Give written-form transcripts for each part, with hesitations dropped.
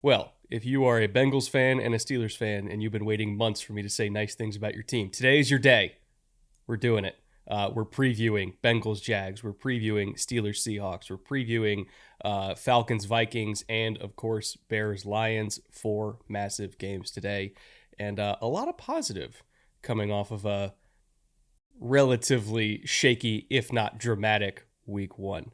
Well, if you are a Bengals fan and a Steelers fan and you've been waiting months for me to say nice things about your team, today is your day. We're doing it. We're previewing Bengals Jags. We're previewing Steelers Seahawks. We're previewing Falcons Vikings and, of course, Bears Lions. 4 massive games today. And a lot of positive coming off of a relatively shaky, if not dramatic, week 1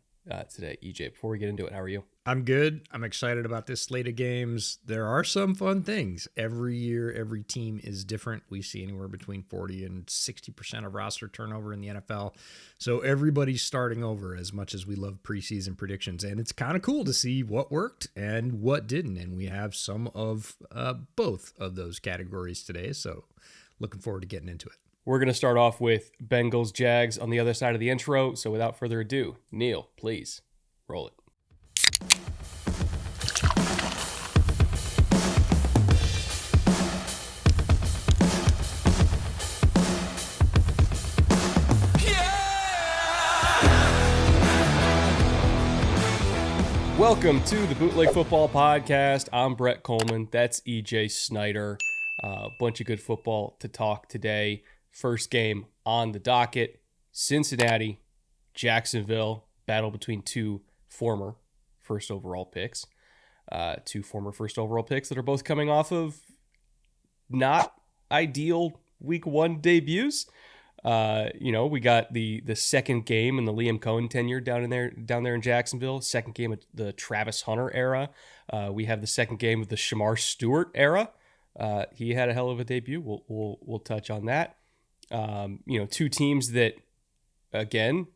today. EJ, before we get into it, how are you? I'm good. I'm excited about this slate of games. There are some fun things. Every year, every team is different. We see anywhere between 40 and 60% of roster turnover in the NFL. So everybody's starting over as much as we love preseason predictions. And it's kind of cool to see what worked and what didn't. And we have some of both of those categories today. So looking forward to getting into it. We're going to start off with Bengals Jags on the other side of the intro. So without further ado, Neil, please roll it. Welcome to the Bootleg Football Podcast. I'm Brett Coleman. That's EJ Snyder. A bunch of good football to talk today. First game on the docket, Cincinnati, Jacksonville, battle between two former first overall picks. Two former first overall picks that are both coming off of not ideal week 1 debuts. We got the second game in the Liam Cohen tenure down there in Jacksonville. Second game of the Travis Hunter era. We have the second game of the Shamar Stewart era. He had a hell of a debut. We'll touch on that. Two teams that, again,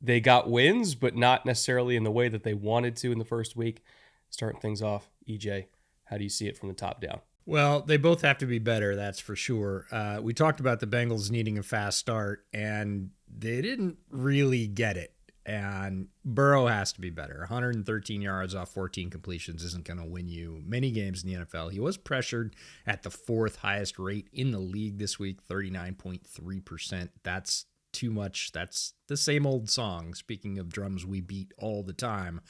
they got wins, but not necessarily in the way that they wanted to in the first week. Starting things off, EJ, how do you see it from the top down? Well, they both have to be better, that's for sure. We talked about the Bengals needing a fast start, and they didn't really get it. And Burrow has to be better. 113 yards off 14 completions isn't going to win you many games in the NFL. He was pressured at the 4th highest rate in the league this week, 39.3%. That's too much. That's the same old song. Speaking of drums we beat all the time,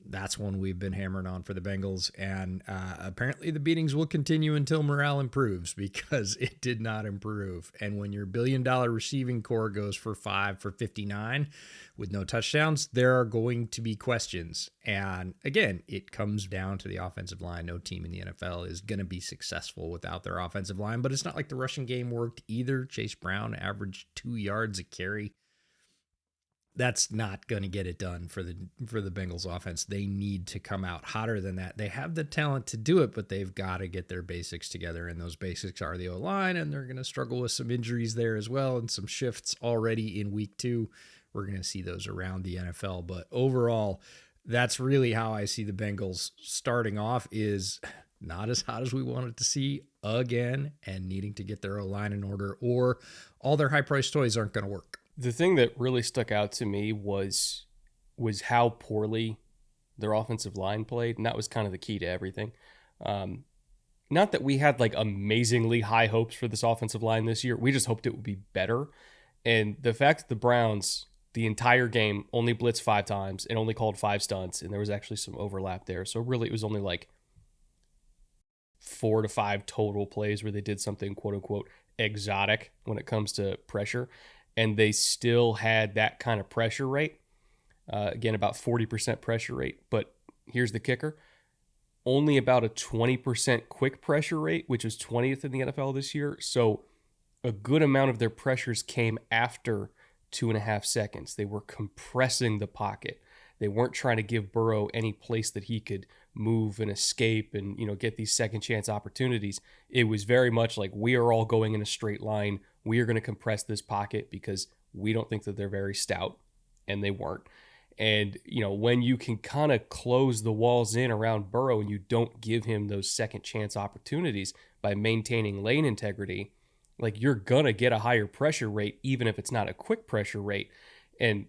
that's one we've been hammering on for the Bengals. And apparently the beatings will continue until morale improves, because it did not improve. And when your $1 billion receiving core goes for 5 for 59 with no touchdowns, there are going to be questions. And again, it comes down to the offensive line. No team in the NFL is going to be successful without their offensive line, but it's not like the rushing game worked either. Chase Brown averaged 2 yards a carry. That's not going to get it done for the Bengals offense. They need to come out hotter than that. They have the talent to do it, but they've got to get their basics together, and those basics are the O-line, and they're going to struggle with some injuries there as well and some shifts already in week 2. We're going to see those around the NFL, but overall, that's really how I see the Bengals starting off, is not as hot as we wanted to see again, and needing to get their O-line in order, or all their high-priced toys aren't going to work. The thing that really stuck out to me was how poorly their offensive line played, and that was kind of the key to everything. Not that we had like amazingly high hopes for this offensive line this year. We just hoped it would be better. And the fact that the Browns, the entire game, only blitzed 5 times and only called 5 stunts, and there was actually some overlap there. So really it was only like 4 to 5 total plays where they did something quote unquote exotic when it comes to pressure. And they still had that kind of pressure rate. Again, about 40% pressure rate. But here's the kicker. Only about a 20% quick pressure rate, which was 20th in the NFL this year. So a good amount of their pressures came after 2.5 seconds. They were compressing the pocket. They weren't trying to give Burrow any place that he could move and escape and, get these second chance opportunities. It was very much like, we are all going in a straight line. We are going to compress this pocket because we don't think that they're very stout, and they weren't. And, when you can kind of close the walls in around Burrow and you don't give him those second chance opportunities by maintaining lane integrity, like, you're going to get a higher pressure rate, even if it's not a quick pressure rate. And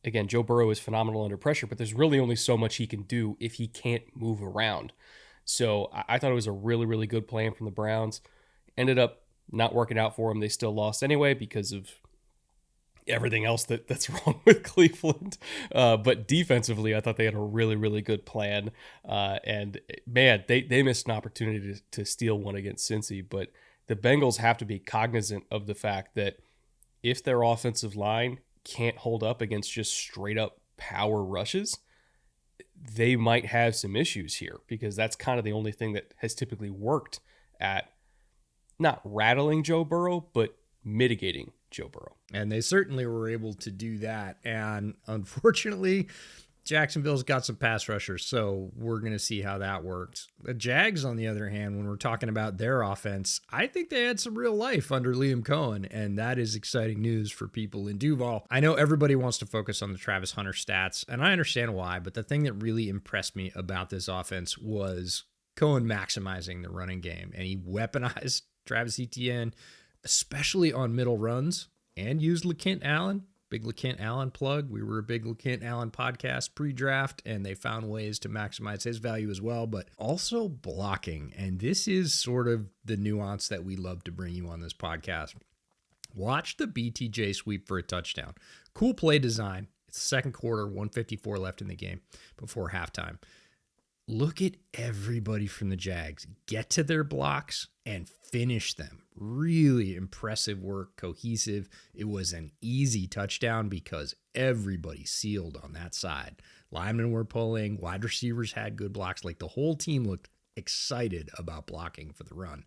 again, Joe Burrow is phenomenal under pressure, but there's really only so much he can do if he can't move around. So I thought it was a really, really good plan from the Browns. Ended up not working out for them. They still lost anyway because of everything else that's wrong with Cleveland. But defensively, I thought they had a really, really good plan. And man, they missed an opportunity to steal one against Cincy. But the Bengals have to be cognizant of the fact that if their offensive line can't hold up against just straight up power rushes, they might have some issues here, because that's kind of the only thing that has typically worked at not rattling Joe Burrow, but mitigating Joe Burrow. And they certainly were able to do that. And unfortunately, Jacksonville's got some pass rushers, so we're going to see how that works. The Jags, on the other hand, when we're talking about their offense, I think they had some real life under Liam Cohen, and that is exciting news for people in Duval. I know everybody wants to focus on the Travis Hunter stats, and I understand why, but the thing that really impressed me about this offense was Cohen maximizing the running game, and he weaponized Travis Etienne, especially on middle runs, and used LeKent Allen. Big LeKent Allen plug. We were a big LeKent Allen podcast pre-draft, and they found ways to maximize his value as well, but also blocking. And this is sort of the nuance that we love to bring you on this podcast. Watch the BTJ sweep for a touchdown. Cool play design. It's the second quarter, 154 left in the game before halftime. Look at everybody from the Jags get to their blocks and finish them. Really impressive work, cohesive. It was an easy touchdown because everybody sealed on that side. Linemen were pulling, wide receivers had good blocks. Like, the whole team looked excited about blocking for the run.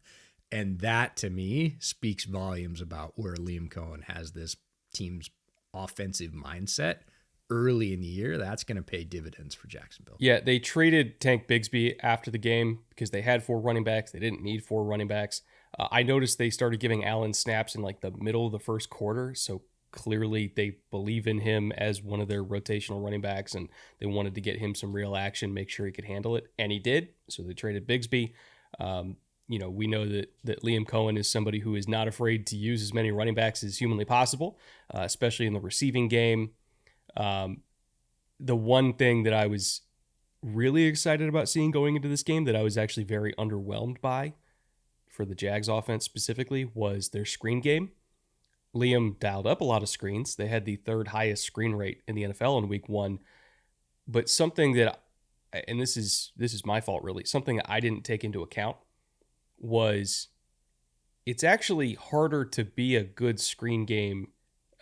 And that, to me, speaks volumes about where Liam Cohen has this team's offensive mindset early in the year. That's going to pay dividends for Jacksonville. Yeah, they traded Tank Bigsby after the game because they had 4 running backs. They didn't need 4 running backs. I noticed they started giving Allen snaps in like the middle of the first quarter, so clearly they believe in him as one of their rotational running backs, and they wanted to get him some real action, make sure he could handle it, and he did. So they traded Bigsby. We know that Liam Cohen is somebody who is not afraid to use as many running backs as humanly possible, especially in the receiving game. The one thing that I was really excited about seeing going into this game that I was actually very underwhelmed by for the Jags offense specifically was their screen game. Liam dialed up a lot of screens. They had the 3rd highest screen rate in the NFL in week 1. But something that, and this is my fault really, something I didn't take into account was it's actually harder to be a good screen game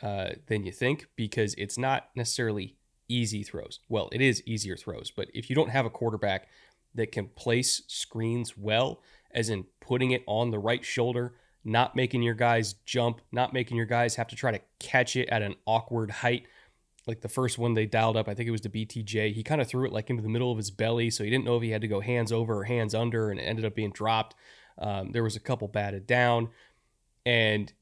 than you think, because it's not necessarily easy throws. Well, it is easier throws, but if you don't have a quarterback that can place screens well, as in putting it on the right shoulder, not making your guys jump, not making your guys have to try to catch it at an awkward height. Like the first one they dialed up, I think it was to BTJ. He kind of threw it like into the middle of his belly, so he didn't know if he had to go hands over or hands under, and it ended up being dropped. There was a couple batted down, and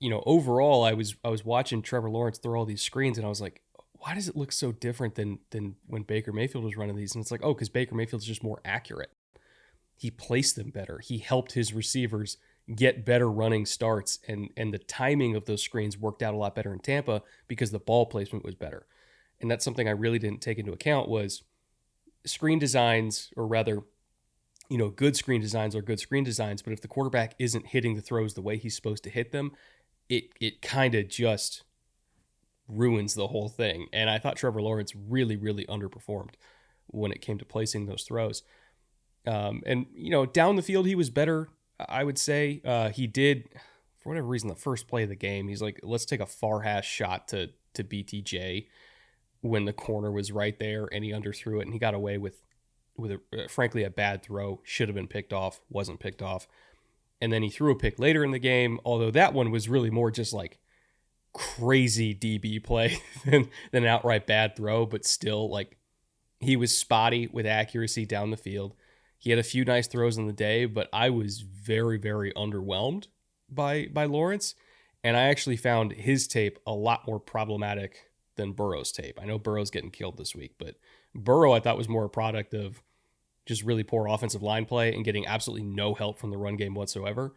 overall, I was watching Trevor Lawrence throw all these screens, and I was like, why does it look so different than when Baker Mayfield was running these? And it's like, oh, because Baker Mayfield's just more accurate. He placed them better. He helped his receivers get better running starts, and the timing of those screens worked out a lot better in Tampa because the ball placement was better. And that's something I really didn't take into account was screen designs, or rather, good screen designs are good screen designs, but if the quarterback isn't hitting the throws the way he's supposed to hit them, it kind of just ruins the whole thing. And I thought Trevor Lawrence really, really underperformed when it came to placing those throws. And down the field, he was better, I would say. He did, for whatever reason, the first play of the game, he's like, let's take a far hash shot to BTJ when the corner was right there, and he underthrew it, and he got away with frankly, a bad throw. Should have been picked off, wasn't picked off. And then he threw a pick later in the game, although that one was really more just like crazy DB play than an outright bad throw, but still, like, he was spotty with accuracy down the field. He had a few nice throws in the day, but I was very, very underwhelmed by Lawrence, and I actually found his tape a lot more problematic than Burrow's tape. I know Burrow's getting killed this week, but Burrow I thought was more a product of just really poor offensive line play and getting absolutely no help from the run game whatsoever.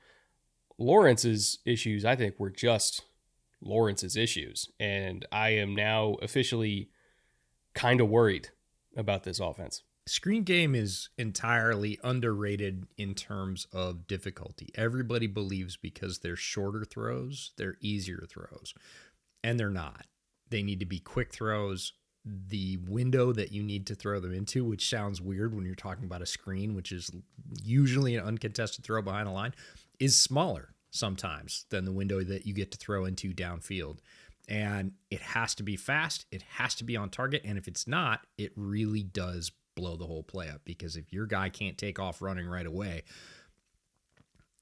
Lawrence's issues, I think, were just Lawrence's issues, and I am now officially kind of worried about this offense. Screen game is entirely underrated in terms of difficulty. Everybody believes because they're shorter throws, they're easier throws. and they're not. They need to be quick throws. The window that you need to throw them into, which sounds weird when you're talking about a screen, which is usually an uncontested throw behind the line, is smaller sometimes than the window that you get to throw into downfield. And it has to be fast. It has to be on target. And if it's not, it really does blow the whole play up, because if your guy can't take off running right away,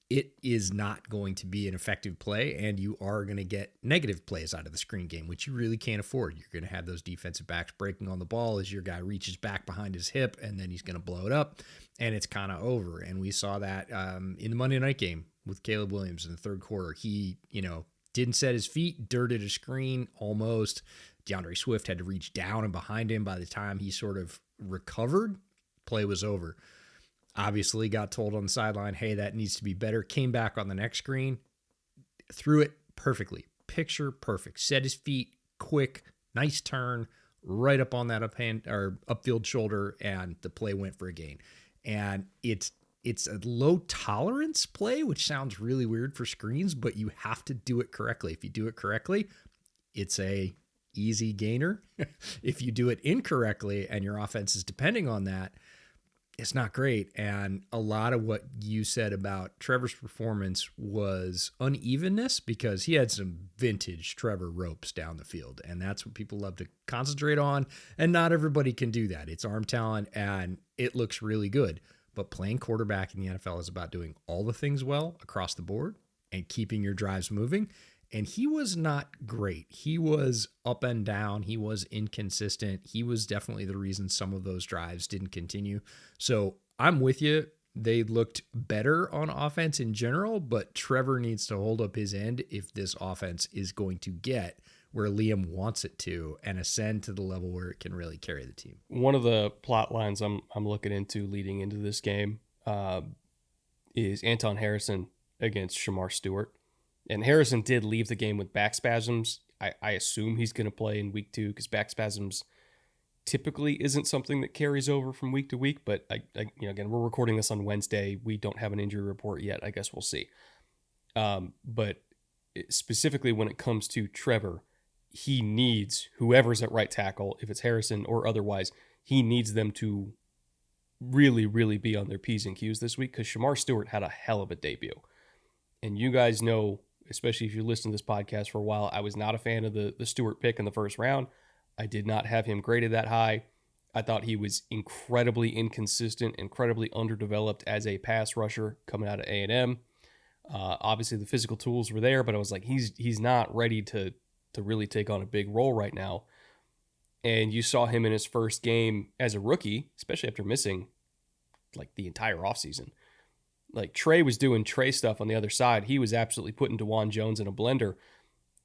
it is not going to be an effective play, and you are going to get negative plays out of the screen game, which you really can't afford. You're going to have those defensive backs breaking on the ball as your guy reaches back behind his hip, and then he's going to blow it up, and it's kind of over. And we saw that in the Monday night game with Caleb Williams in the third quarter. He, didn't set his feet, dirted a screen almost. DeAndre Swift had to reach down and behind him. By the time he sort of recovered, play was over. Obviously got told on the sideline, hey, that needs to be better. Came back on the next screen, threw it perfectly. Picture perfect. Set his feet, quick, nice turn, right up on that upfield shoulder, and the play went for a gain. And it's a low tolerance play, which sounds really weird for screens, but you have to do it correctly. If you do it correctly, it's a easy gainer. If you do it incorrectly and your offense is depending on that, it's not great. And a lot of what you said about Trevor's performance was unevenness, because he had some vintage Trevor ropes down the field. And that's what people love to concentrate on. And not everybody can do that. It's arm talent and it looks really good. But playing quarterback in the NFL is about doing all the things well across the board and keeping your drives moving. And he was not great. He was up and down. He was inconsistent. He was definitely the reason some of those drives didn't continue. So I'm with you. They looked better on offense in general, but Trevor needs to hold up his end if this offense is going to get where Liam wants it to and ascend to the level where it can really carry the team. One of the plot lines I'm looking into leading into this game is Anton Harrison against Shamar Stewart. And Harrison did leave the game with back spasms. I assume he's going to play in week 2, because back spasms typically isn't something that carries over from week to week. But again, we're recording this on Wednesday. We don't have an injury report yet. I guess we'll see. But specifically when it comes to Trevor, he needs whoever's at right tackle, if it's Harrison or otherwise, he needs them to really, really be on their P's and Q's this week, because Shamar Stewart had a hell of a debut. And you guys know, especially if you listen to this podcast for a while, I was not a fan of the Stewart pick in the first round. I did not have him graded that high. I thought he was incredibly inconsistent, incredibly underdeveloped as a pass rusher coming out of A&M. Obviously, the physical tools were there, but I was like, he's not ready to really take on a big role right now. And you saw him in his first game as a rookie, especially after missing like the entire offseason. Like Trey was doing Trey stuff on the other side. He was absolutely putting DeJuan Jones in a blender.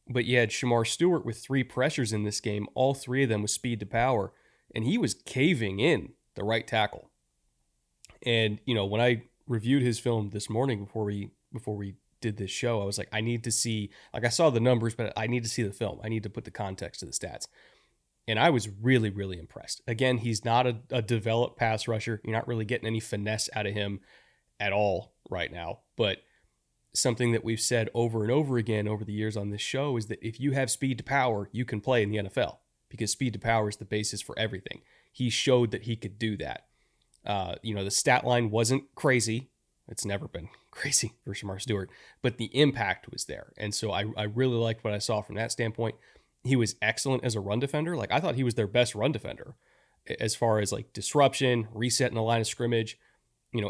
But you had Shamar Stewart with 3 pressures in this game, all 3 of them with speed to power, and he was caving in the right tackle. And, when I reviewed his film this morning before we did this show, I was like, I need to see, I saw the numbers, but I need to see the film. I need to put the context to the stats. And I was really, really impressed. Again, he's not a developed pass rusher. You're not really getting any finesse out of him at all right now. But something that we've said over and over again over the years on this show is that if you have speed to power, you can play in the NFL, because speed to power is the basis for everything. He showed that he could do that. The stat line wasn't crazy. It's never been crazy for Shamar Stewart, but the impact was there. And so I really liked what I saw from that standpoint. He was excellent as a run defender. I thought he was their best run defender as far as disruption, reset in the line of scrimmage.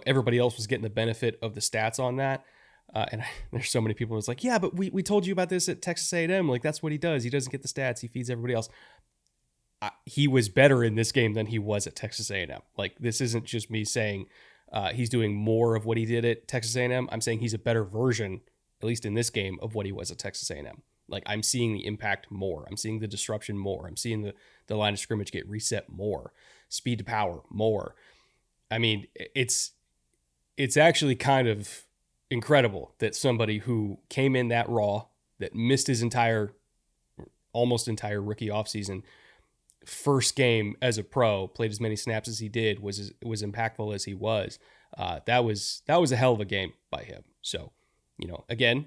Everybody else was getting the benefit of the stats on that. There's so many people who's like, yeah, but we told you about this at Texas A&M. That's what he does. He doesn't get the stats. He feeds everybody else. He was better in this game than he was at Texas A&M. This isn't just me saying he's doing more of what he did at Texas A&M. I'm saying he's a better version, at least in this game, of what he was at Texas A&M. I'm seeing the impact more. I'm seeing the disruption more. I'm seeing the line of scrimmage get reset more. Speed to power more. I mean, it's actually kind of incredible that somebody who came in that raw, that missed his almost entire rookie offseason, first game as a pro, played as many snaps as he did, was impactful as he was. That was a hell of a game by him. So, again,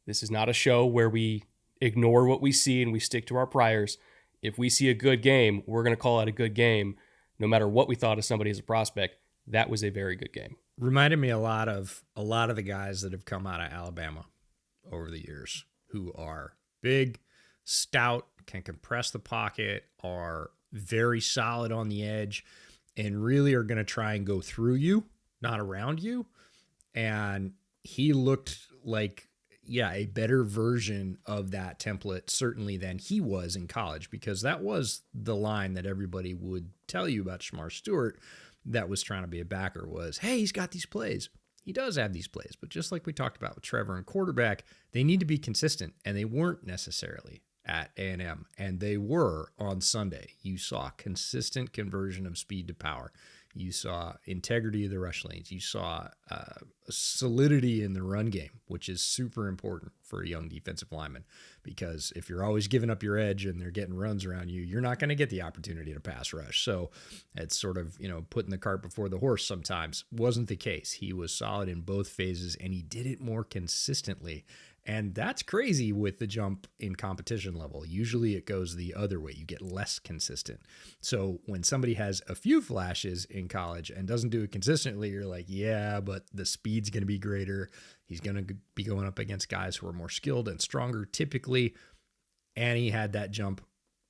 this is not a show where we ignore what we see and we stick to our priors. If we see a good game, we're going to call it a good game, no matter what we thought of somebody as a prospect. That was a very good game. Reminded me a lot of the guys that have come out of Alabama over the years, who are big, stout, can compress the pocket, are very solid on the edge, and really are going to try and go through you, not around you. And he looked like, a better version of that template, certainly, than he was in college, because that was the line that everybody would tell you about Shamar Stewart that was trying to be a backer was, hey, he's got these plays. He does have these plays, but just like we talked about with Trevor and quarterback, they need to be consistent, and they weren't necessarily at A&M, and they were on Sunday. You saw consistent conversion of speed to power. You saw integrity of the rush lanes. You saw solidity in the run game, which is super important for a young defensive lineman, because if you're always giving up your edge and they're getting runs around you, you're not going to get the opportunity to pass rush. So it's sort of, putting the cart before the horse sometimes. Wasn't the case. He was solid in both phases, and he did it more consistently. And that's crazy with the jump in competition level. Usually it goes the other way. You get less consistent. So when somebody has a few flashes in college and doesn't do it consistently, you're like, yeah, but the speed's going to be greater. He's going to be going up against guys who are more skilled and stronger typically. And he had that jump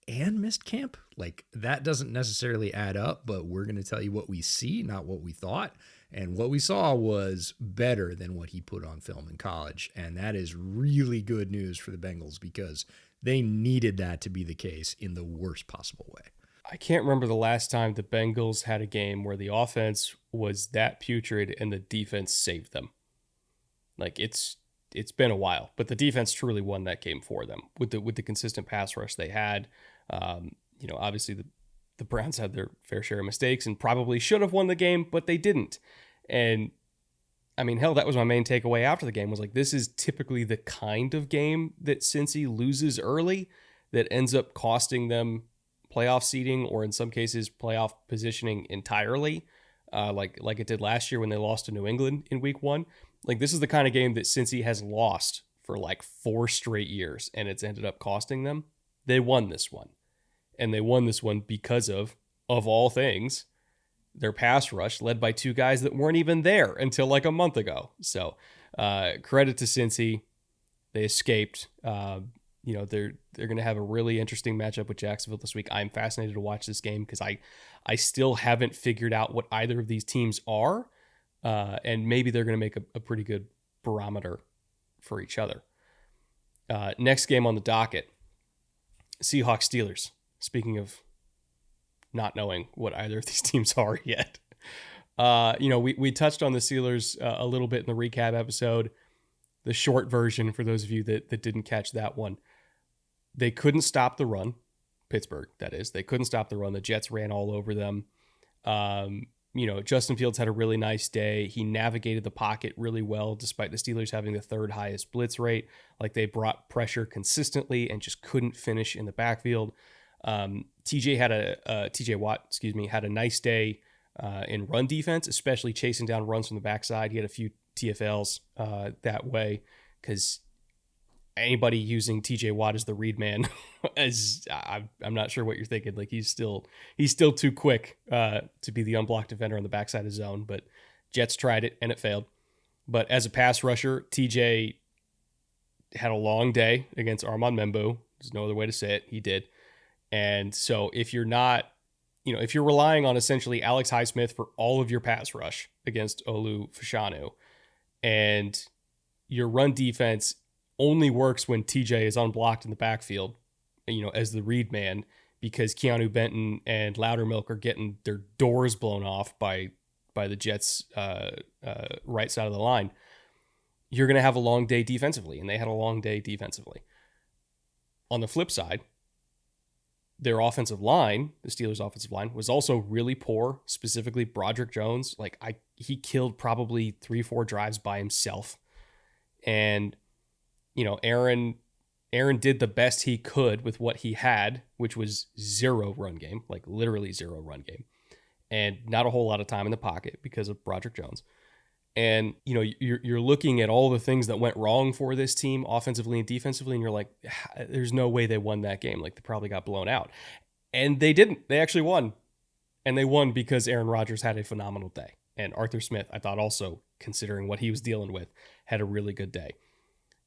and missed camp. Like, that doesn't necessarily add up, but we're going to tell you what we see, not what we thought. And what we saw was better than what he put on film in college. And that is really good news for the Bengals, because they needed that to be the case in the worst possible way. I can't remember the last time the Bengals had a game where the offense was that putrid and the defense saved them. Like, it's been a while, but the defense truly won that game for them with the consistent pass rush they had. Obviously the Browns had their fair share of mistakes and probably should have won the game, but they didn't. And I mean, hell, that was my main takeaway after the game, was like, this is typically the kind of game that Cincy loses early that ends up costing them playoff seeding, or in some cases playoff positioning entirely, like it did last year when they lost to New England in week 1. Like, this is the kind of game that Cincy has lost for like 4 straight years, and it's ended up costing them. They won this one. And they won this one because of all things, their pass rush, led by 2 guys that weren't even there until like a month ago. So credit to Cincy. They escaped. They're going to have a really interesting matchup with Jacksonville this week. I'm fascinated to watch this game because I still haven't figured out what either of these teams are. And maybe they're going to make a pretty good barometer for each other. Next game on the docket, Seahawks Steelers. Speaking of not knowing what either of these teams are yet. We touched on the Steelers a little bit in the recap episode, the short version for those of you that didn't catch that one. They couldn't stop the run. Pittsburgh, that is. They couldn't stop the run. The Jets ran all over them. Justin Fields had a really nice day. He navigated the pocket really well, despite the Steelers having the 3rd highest blitz rate. Like, they brought pressure consistently and just couldn't finish in the backfield. TJ Watt, had a nice day in run defense, especially chasing down runs from the backside. He had a few TFLs that way, because anybody using TJ Watt as the read man, I'm not sure what you're thinking. Like, he's still too quick to be the unblocked defender on the backside of zone. But Jets tried it and it failed. But as a pass rusher, TJ had a long day against Armand Membu. There's no other way to say it. He did. And so if you're not, if you're relying on essentially Alex Highsmith for all of your pass rush against Olu Fashanu, and your run defense only works when TJ is unblocked in the backfield, as the read man, because Keanu Benton and Loudermilk are getting their doors blown off by the Jets' right side of the line, you're going to have a long day defensively, and they had a long day defensively. On the flip side, their offensive line, the Steelers' offensive line, was also really poor, specifically Broderick Jones. He killed probably 3-4 drives by himself. And, Aaron did the best he could with what he had, which was 0 run game, like literally 0 run game, and not a whole lot of time in the pocket because of Broderick Jones. And, you're looking at all the things that went wrong for this team offensively and defensively, and you're like, there's no way they won that game. Like, they probably got blown out. And they didn't. They actually won. And they won because Aaron Rodgers had a phenomenal day. And Arthur Smith, I thought also, considering what he was dealing with, had a really good day.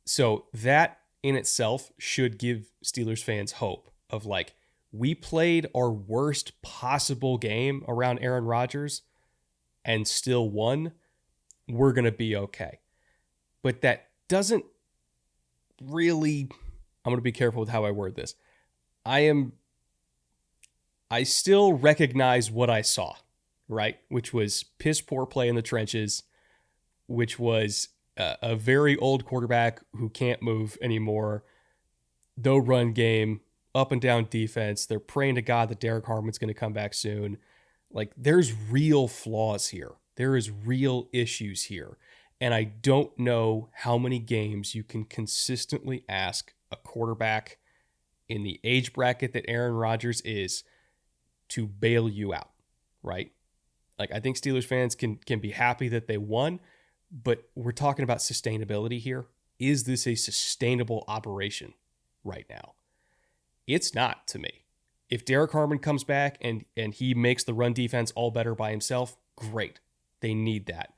So that in itself should give Steelers fans hope of like, we played our worst possible game around Aaron Rodgers and still won. We're going to be okay. But that doesn't really, I'm going to be careful with how I word this. I still recognize what I saw, right? Which was piss poor play in the trenches, which was a very old quarterback who can't move anymore. No run game, up and down defense. They're praying to God that Derek Harmon's going to come back soon. Like, there's real flaws here. There is real issues here. And I don't know how many games you can consistently ask a quarterback in the age bracket that Aaron Rodgers is to bail you out, right? Like, I think Steelers fans can be happy that they won, but we're talking about sustainability here. Is this a sustainable operation right now? It's not, to me. If Derek Harmon comes back and he makes the run defense all better by himself, great. They need that.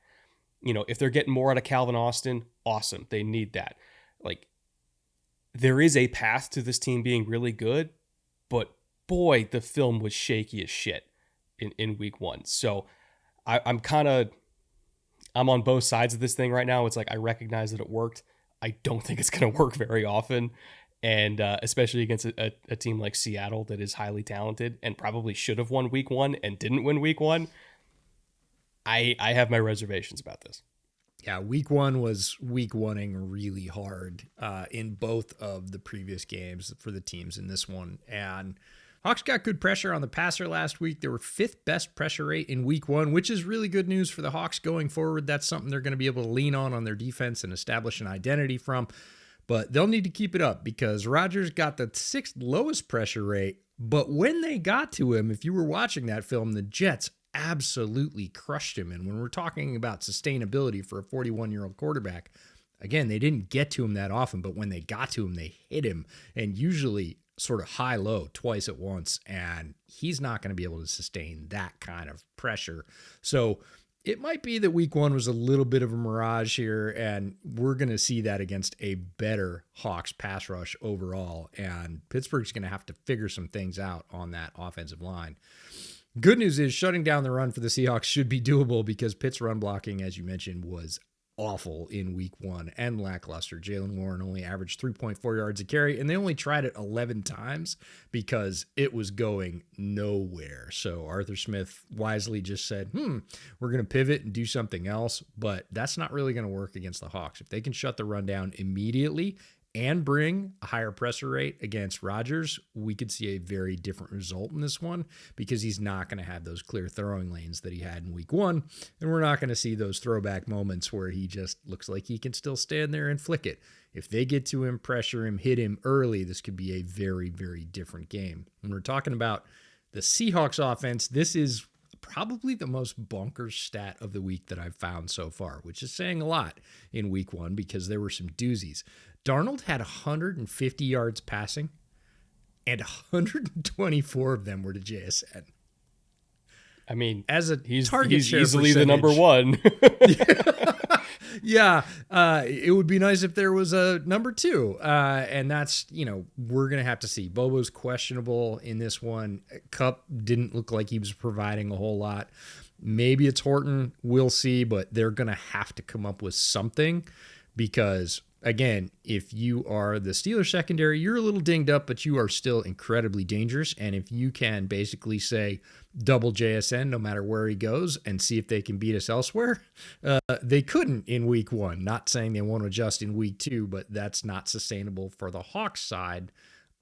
If they're getting more out of Calvin Austin, awesome. They need that. Like, there is a path to this team being really good, but boy, the film was shaky as shit in week one. So I'm on both sides of this thing right now. It's like, I recognize that it worked. I don't think it's going to work very often. And especially against a team like Seattle that is highly talented and probably should have won week one and didn't win week one. I have my reservations about this. Yeah, week one was week one-ing really hard in both of the previous games for the teams in this one. And Hawks got good pressure on the passer last week. They were fifth best pressure rate in week one, which is really good news for the Hawks going forward. That's something they're going to be able to lean on their defense and establish an identity from. But they'll need to keep it up because Rodgers got the sixth lowest pressure rate. But when they got to him, if you were watching that film, the Jets absolutely crushed him. And when we're talking about sustainability for a 41-year-old quarterback, again, they didn't get to him that often, but when they got to him, they hit him, and usually sort of high-low twice at once, and he's not going to be able to sustain that kind of pressure. So it might be that week one was a little bit of a mirage here, and we're going to see that against a better Hawks pass rush overall, and Pittsburgh's going to have to figure some things out on that offensive line. Good news is shutting down the run for the Seahawks should be doable because Pitt's run blocking, as you mentioned, was awful in week one and lackluster. Jalen Warren only averaged 3.4 yards a carry, and they only tried it 11 times because it was going nowhere. So Arthur Smith wisely just said, we're going to pivot and do something else, but that's not really going to work against the Hawks. If they can shut the run down immediately and bring a higher pressure rate against Rodgers, we could see a very different result in this one because he's not going to have those clear throwing lanes that he had in week one. And we're not going to see those throwback moments where he just looks like he can still stand there and flick it. If they get to him, pressure him, hit him early, this could be a very, very different game. When we're talking about the Seahawks offense, this is probably the most bonkers stat of the week that I've found so far, which is saying a lot in week one because there were some doozies. Darnold had 150 yards passing, and 124 of them were to JSN. I mean, as a he's target share easily the number one. Yeah, it would be nice if there was a number two, and that's, we're going to have to see. Bobo's questionable in this one. Kupp didn't look like he was providing a whole lot. Maybe it's Horton. We'll see, but they're going to have to come up with something because, again, if you are the Steelers secondary, you're a little dinged up, but you are still incredibly dangerous. And if you can basically say double JSN no matter where he goes and see if they can beat us elsewhere, they couldn't in week one. Not saying they won't adjust in week two, but that's not sustainable for the Hawks side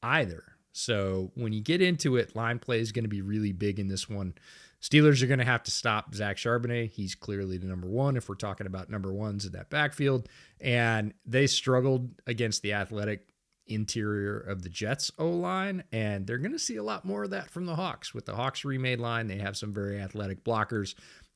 either. So when you get into it, line play is going to be really big in this one. Steelers are going to have to stop Zach Charbonnet. He's clearly the number one if we're talking about number ones in that backfield. And they struggled against the athletic interior of the Jets O-line, and they're going to see a lot more of that from the Hawks. With the Hawks remade line, they have some very athletic blockers.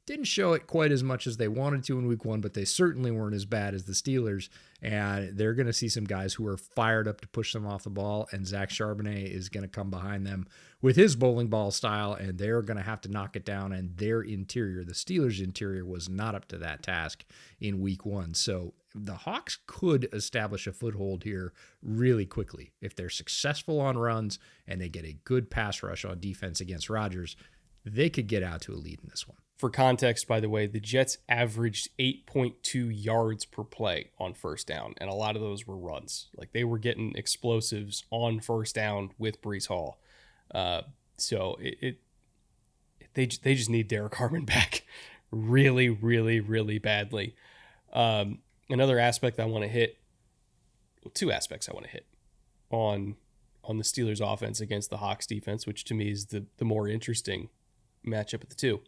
didn't show it quite as much as they wanted to in week one, but they certainly weren't as bad as the Steelers. And they're going to see some guys who are fired up to push them off the ball. And Zach Charbonnet is going to come behind them with his bowling ball style, and they're going to have to knock it down. And their interior, the Steelers' interior, was not up to that task in week one. So the Hawks could establish a foothold here really quickly. If they're successful on runs and they get a good pass rush on defense against Rodgers, they could get out to a lead in this one. For context, by the way, the Jets averaged 8.2 yards per play on first down, and a lot of those were runs. Like, they were getting explosives on first down with Breece Hall. So they just need Derek Harmon back really, really, really badly. Another aspect I want to hit, well, two aspects I want to hit on the Steelers offense against the Hawks defense, which to me is the more interesting matchup of the two.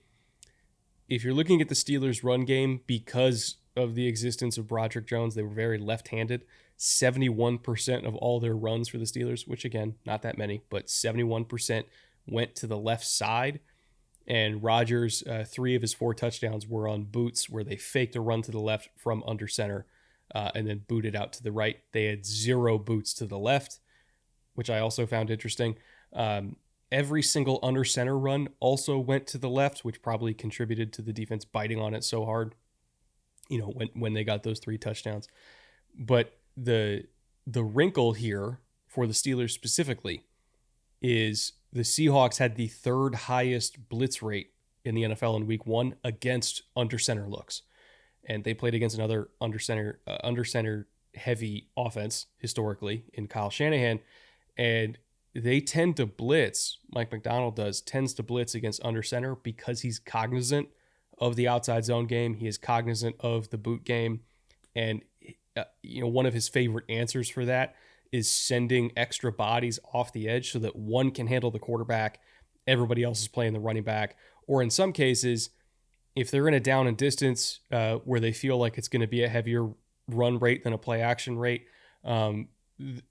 If you're looking at the Steelers run game, because of the existence of Broderick Jones, they were very left-handed. 71% of all their runs for the Steelers, which again, not that many, but 71% went to the left side. And Rodgers, 3 of his 4 touchdowns were on boots where they faked a run to the left from under center and then booted out to the right. They had 0 boots to the left, which I also found interesting. Every single under center run also went to the left, which probably contributed to the defense biting on it so hard, when they got those 3 touchdowns. But the wrinkle here for the Steelers specifically is the Seahawks had the 3rd highest blitz rate in the NFL in week 1 against under center looks. And they played against another under center heavy offense historically in Kyle Shanahan. And they tend to blitz, Mike McDonald tends to blitz against under center because he's cognizant of the outside zone game. He is cognizant of the boot game. And, one of his favorite answers for that is sending extra bodies off the edge so that one can handle the quarterback, everybody else is playing the running back. Or in some cases, if they're in a down and distance where they feel like it's going to be a heavier run rate than a play action rate,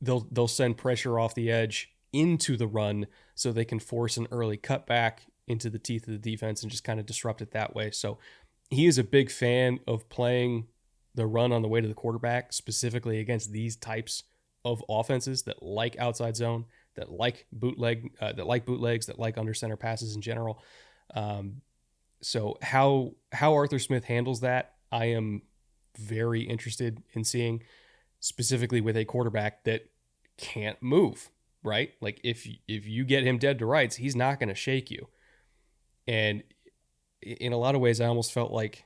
they'll send pressure off the edge into the run so they can force an early cutback into the teeth of the defense and just kind of disrupt it that way. So he is a big fan of playing the run on the way to the quarterback, specifically against these types of offenses that like outside zone, that like bootlegs, that like under center passes in general. So how Arthur Smith handles that, I am very interested in seeing, specifically with a quarterback that can't move, right? Like if you get him dead to rights, he's not going to shake you. And in a lot of ways, I almost felt like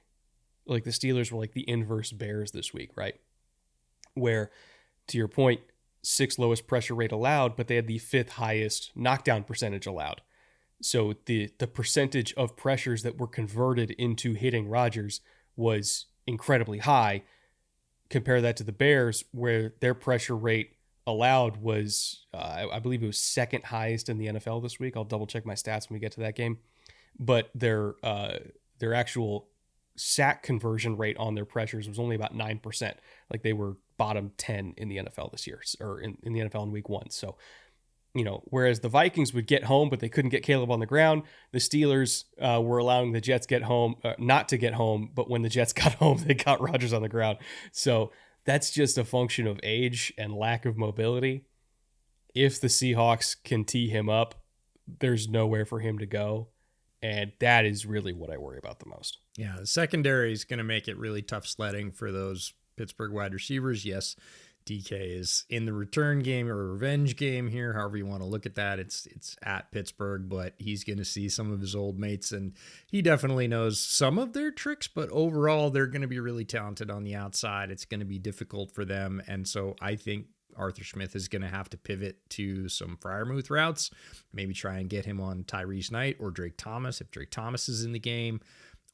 the Steelers were like the inverse Bears this week, right? Where, to your point, 6th lowest pressure rate allowed, but they had the 5th highest knockdown percentage allowed. So the percentage of pressures that were converted into hitting Rodgers was incredibly high. Compare that to the Bears, where their pressure rate allowed was, I believe it was 2nd highest in the NFL this week. I'll double check my stats when we get to that game. But their actual sack conversion rate on their pressures was only about 9%. Like they were bottom 10 in the NFL this year, or in the NFL in week 1. So, whereas the Vikings would get home, but they couldn't get Caleb on the ground, the Steelers were allowing the Jets not to get home, but when the Jets got home, they got Rodgers on the ground. So that's just a function of age and lack of mobility. If the Seahawks can tee him up, there's nowhere for him to go. And that is really what I worry about the most. Yeah, the secondary is going to make it really tough sledding for those Pittsburgh wide receivers. Yes, DK is in the return game or revenge game here, however you want to look at that. It's at Pittsburgh, but he's going to see some of his old mates, and he definitely knows some of their tricks, but overall, they're going to be really talented on the outside. It's going to be difficult for them, and so I think Arthur Smith is going to have to pivot to some Freiermuth routes, maybe try and get him on Tyrese Knight or Drake Thomas if Drake Thomas is in the game,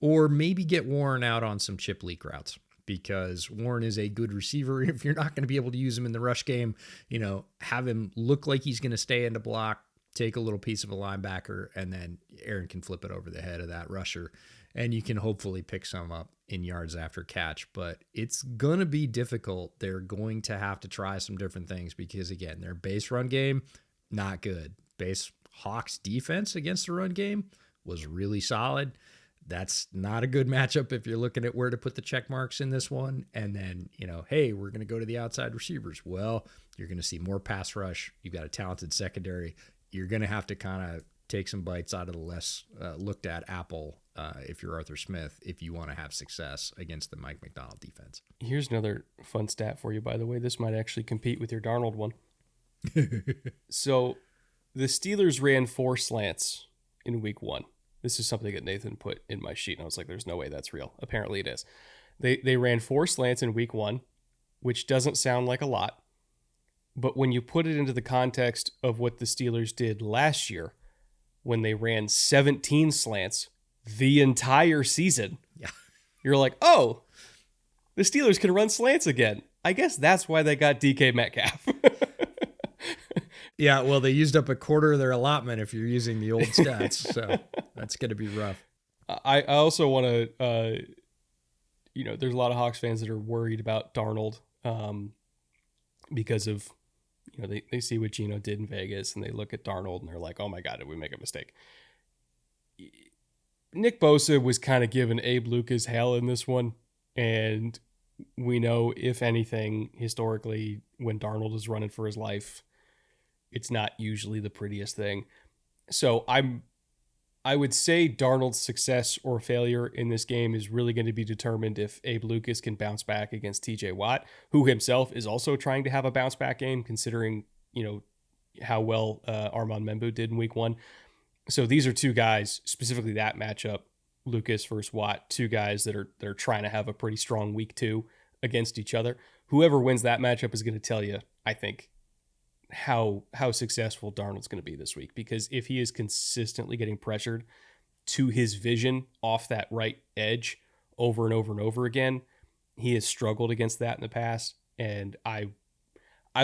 or maybe get Warren out on some chip leak routes, because Warren is a good receiver. If you're not going to be able to use him in the rush game, have him look like he's going to stay in the block, take a little piece of a linebacker, and then Aaron can flip it over the head of that rusher, and you can hopefully pick some up in yards after catch. But it's going to be difficult. They're going to have to try some different things because, again, their base run game, not good. Base Hawks defense against the run game was really solid. That's not a good matchup if you're looking at where to put the check marks in this one. And then, hey, we're going to go to the outside receivers. Well, you're going to see more pass rush. You've got a talented secondary. You're going to have to kind of take some bites out of the less looked at apple if you're Arthur Smith, if you want to have success against the Mike McDonald defense. Here's another fun stat for you, by the way. This might actually compete with your Darnold one. So the Steelers ran 4 slants in week 1. This is something that Nathan put in my sheet, and I was like, there's no way that's real. Apparently it is. They ran 4 slants in week 1, which doesn't sound like a lot. But when you put it into the context of what the Steelers did last year, when they ran 17 slants the entire season, you're like, oh, the Steelers can run slants again. I guess that's why they got DK Metcalf. Yeah, well, they used up a quarter of their allotment if you're using the old stats, so that's going to be rough. I also want to, there's a lot of Hawks fans that are worried about Darnold because of, they see what Geno did in Vegas and they look at Darnold and they're like, oh my God, did we make a mistake? Nick Bosa was kind of giving Abe Lucas hell in this one, and we know, if anything, historically, when Darnold is running for his life, it's not usually the prettiest thing. So I would say Darnold's success or failure in this game is really going to be determined if Abe Lucas can bounce back against TJ Watt, who himself is also trying to have a bounce back game, considering, how well Armand Membu did in week 1. So these are 2 guys, specifically that matchup, Lucas versus Watt, 2 guys that are trying to have a pretty strong week 2 against each other. Whoever wins that matchup is going to tell you, I think, how successful Darnold's going to be this week, because if he is consistently getting pressured to his vision off that right edge over and over and over again, he has struggled against that in the past, and I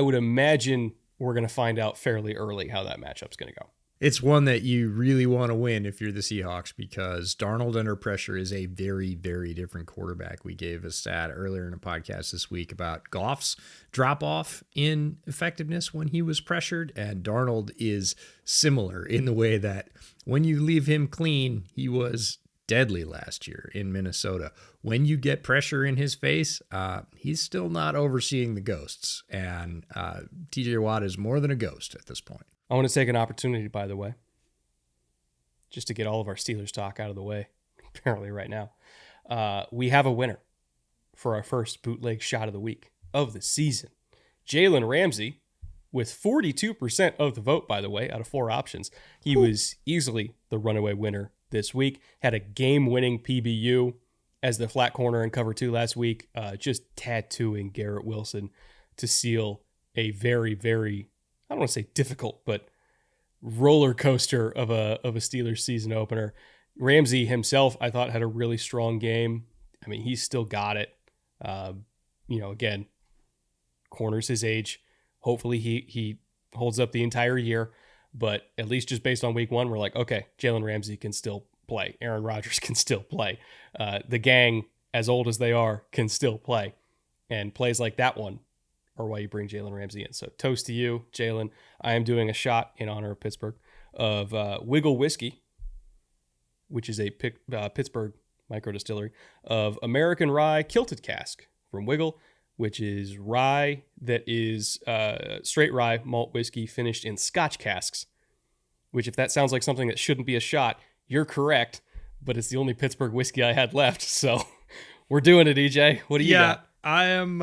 would imagine we're going to find out fairly early how that matchup's going to go. It's one that you really want to win if you're the Seahawks, because Darnold under pressure is a very, very different quarterback. We gave a stat earlier in a podcast this week about Goff's drop-off in effectiveness when he was pressured, and Darnold is similar in the way that when you leave him clean, he was deadly last year in Minnesota. When you get pressure in his face, he's still not overseeing the ghosts, and TJ Watt is more than a ghost at this point. I want to take an opportunity, by the way, just to get all of our Steelers talk out of the way, apparently right now. We have a winner for our first bootleg shot of the week of the season. Jalen Ramsey, with 42% of the vote, by the way, out of 4 options. He was easily the runaway winner this week. Had a game-winning PBU as the flat corner in cover 2 last week, just tattooing Garrett Wilson to seal a very, very, I don't want to say difficult, but roller coaster of a Steelers season opener. Ramsey himself, I thought, had a really strong game. I mean, he's still got it. Again, corners his age. Hopefully he holds up the entire year, but at least just based on week 1, we're like, okay, Jalen Ramsey can still play. Aaron Rodgers can still play. The gang, as old as they are, can still play. And plays like that one or why you bring Jalen Ramsey in. So toast to you, Jalen. I am doing a shot in honor of Pittsburgh of Wiggle Whiskey, which is a Pittsburgh micro distillery, of American Rye Kilted Cask from Wiggle, which is rye that is straight rye malt whiskey finished in Scotch casks, which, if that sounds like something that shouldn't be a shot, you're correct, but it's the only Pittsburgh whiskey I had left. So we're doing it, EJ. What do you got? I am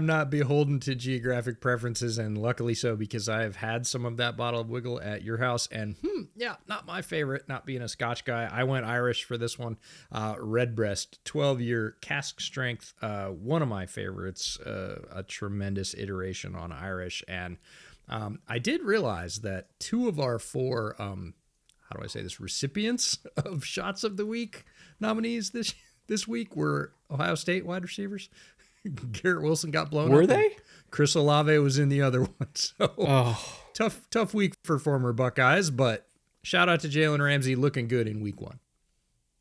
not beholden to geographic preferences, and luckily so, because I have had some of that bottle of Wiggle at your house, and not my favorite, not being a Scotch guy. I went Irish for this one. Redbreast, 12-year cask strength, one of my favorites, a tremendous iteration on Irish. And I did realize that 2 of our 4, recipients of Shots of the Week nominees this week were Ohio State wide receivers. Garrett Wilson got blown up. Were they? Chris Olave was in the other one. So tough week for former Buckeyes, but shout out to Jalen Ramsey, looking good in week 1.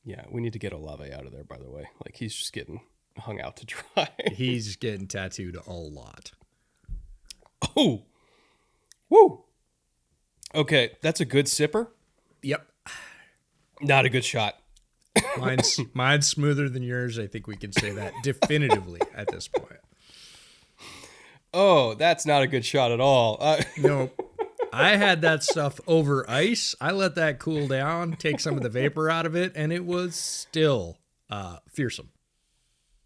Yeah, we need to get Olave out of there, by the way. Like, he's just getting hung out to dry. He's getting tattooed a lot. Oh, woo. Okay, that's a good sipper. Yep. Not a good shot. Mine's smoother than yours. I think we can say that definitively at this point. Oh, that's not a good shot at all. No, I had that stuff over ice. I let that cool down, take some of the vapor out of it, and it was still fearsome.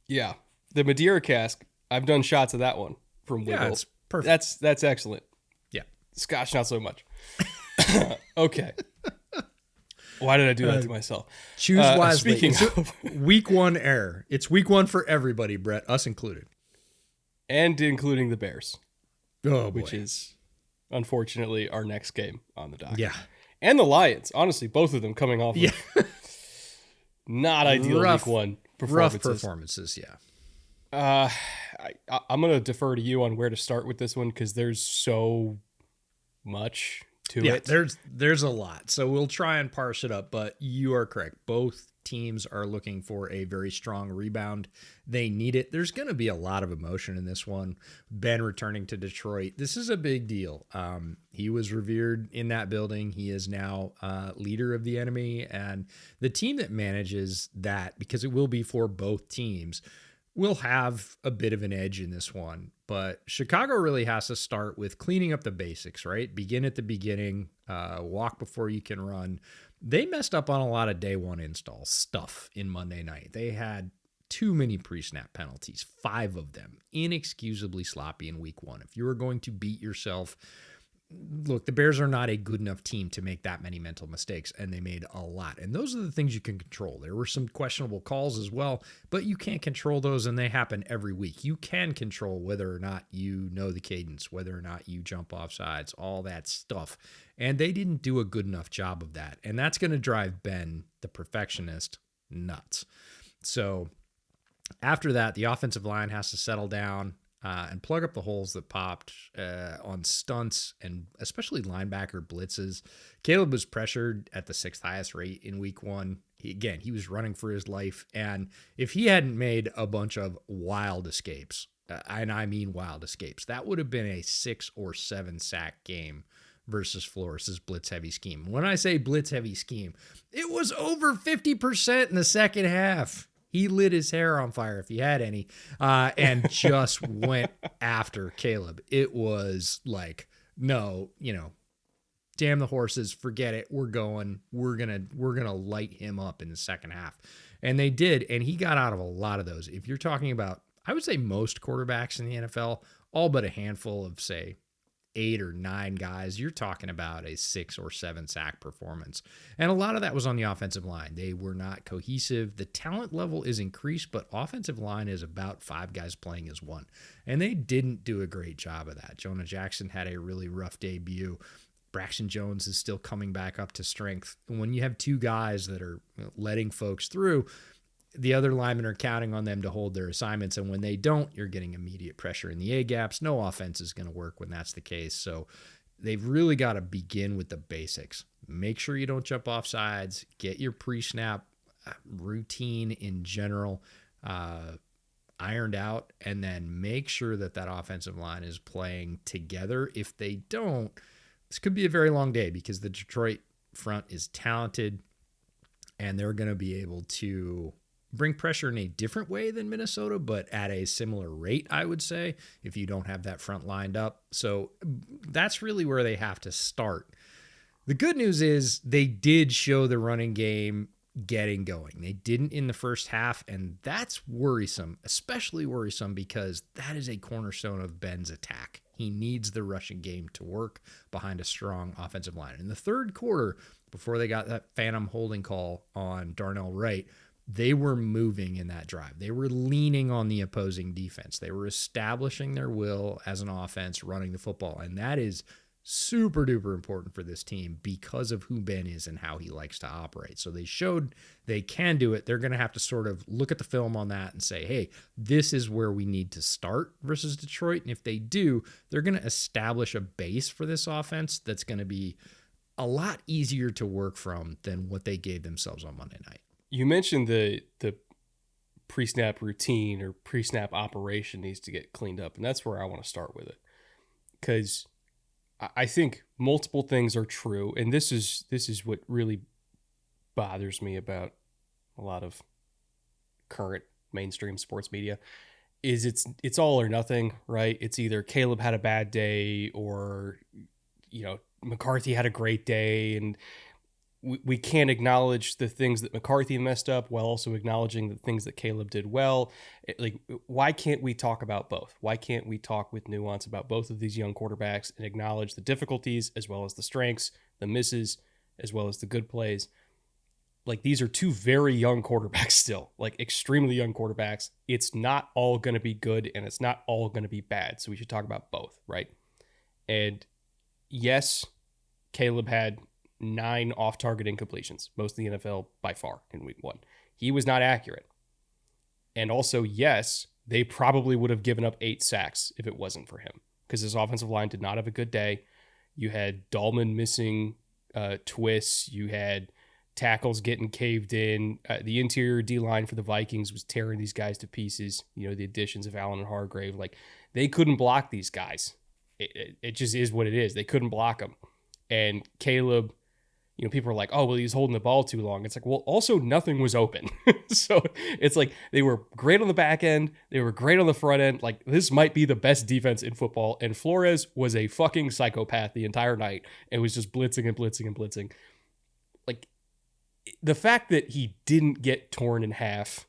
Yeah. The Madeira cask, I've done shots of that one from Wiggle. Yeah, it's perfect. That's excellent. Yeah. Scotch, not so much. Okay. Why did I do that to myself? Choose wisely. Speaking of week 1 error. It's week 1 for everybody, Brett, us included. And including the Bears. Oh, boy. Which is, unfortunately, our next game on the docket. Yeah. And the Lions. Honestly, both of them coming off of not ideal week 1 performances. Rough performances, yeah. I'm going to defer to you on where to start with this one because there's so much to it. There's a lot. So we'll try and parse it up, but you are correct. Both teams are looking for a very strong rebound. They need it. There's going to be a lot of emotion in this one. Ben returning to Detroit. This is a big deal. He was revered in that building. He is now leader of the enemy, and the team that manages that, because it will be for both teams, will have a bit of an edge in this one. But Chicago really has to start with cleaning up the basics, right? Begin at the beginning, walk before you can run. They messed up on a lot of day one install stuff in Monday night. They had too many pre-snap penalties, 5 of them, inexcusably sloppy in week 1. If you were going to beat yourself, look, the Bears are not a good enough team to make that many mental mistakes, and they made a lot. And those are the things you can control. There were some questionable calls as well, but you can't control those, and they happen every week. You can control whether or not you know the cadence, whether or not you jump off sides, all that stuff. And they didn't do a good enough job of that. And that's going to drive Ben, the perfectionist, nuts. So after that, the offensive line has to settle down and plug up the holes that popped on stunts and especially linebacker blitzes. Caleb was pressured at the 6th highest rate in week 1. He was running for his life. And if he hadn't made a bunch of wild escapes, and I mean wild escapes, that would have been a 6 or 7 sack game versus Flores' blitz-heavy scheme. When I say blitz-heavy scheme, it was over 50% in the second half. He lit his hair on fire, if he had any, and just went after Caleb. It was like, no, damn the horses, forget it. We're going. We're gonna light him up in the second half, and they did. And he got out of a lot of those. If you're talking about, I would say most quarterbacks in the NFL, all but a handful of, say, 8 or 9 guys, you're talking about a 6 or 7 sack performance. And a lot of that was on the offensive line. They were not cohesive. The talent level is increased, but offensive line is about 5 guys playing as one. And they didn't do a great job of that. Jonah Jackson had a really rough debut. Braxton Jones is still coming back up to strength. When you have 2 guys that are letting folks through, the other linemen are counting on them to hold their assignments, and when they don't, you're getting immediate pressure in the A-gaps. No offense is going to work when that's the case, so they've really got to begin with the basics. Make sure you don't jump off sides. Get your pre-snap routine in general ironed out, and then make sure that offensive line is playing together. If they don't, this could be a very long day because the Detroit front is talented, and they're going to be able to bring pressure in a different way than Minnesota, but at a similar rate, I would say, if you don't have that front lined up. So that's really where they have to start. The good news is they did show the running game getting going. They didn't in the first half, and that's worrisome, especially worrisome because that is a cornerstone of Ben's attack. He needs the rushing game to work behind a strong offensive line. In the third quarter, before they got that phantom holding call on Darnell Wright, they were moving in that drive. They were leaning on the opposing defense. They were establishing their will as an offense, running the football. And that is super duper important for this team because of who Ben is and how he likes to operate. So they showed they can do it. They're going to have to sort of look at the film on that and say, hey, this is where we need to start versus Detroit. And if they do, they're going to establish a base for this offense that's going to be a lot easier to work from than what they gave themselves on Monday night. You mentioned the pre-snap routine or pre-snap operation needs to get cleaned up, and that's where I want to start with it. Because I think multiple things are true, and this is what really bothers me about a lot of current mainstream sports media, is it's all or nothing, right? It's either Caleb had a bad day or, McCarthy had a great day, and we can't acknowledge the things that McCarthy messed up while also acknowledging the things that Caleb did well. Why can't we talk about both? Why can't we talk with nuance about both of these young quarterbacks and acknowledge the difficulties as well as the strengths, the misses, as well as the good plays? Like, these are two very young quarterbacks still, like extremely young quarterbacks. It's not all going to be good and it's not all going to be bad. So we should talk about both, right? And yes, Caleb had 9 off-target incompletions, most of the NFL by far in week 1. He was not accurate. And also, yes, they probably would have given up 8 sacks if it wasn't for him, because his offensive line did not have a good day. You had Dahlman missing twists. You had tackles getting caved in. The interior D-line for the Vikings was tearing these guys to pieces. The additions of Allen and Hargrave, like, they couldn't block these guys. It just is what it is. They couldn't block them. And Caleb, people are like, oh, well, he's holding the ball too long. It's like, well, also nothing was open. So it's like they were great on the back end. They were great on the front end. Like, this might be the best defense in football. And Flores was a fucking psychopath the entire night and was just blitzing and blitzing and blitzing. Like, the fact that he didn't get torn in half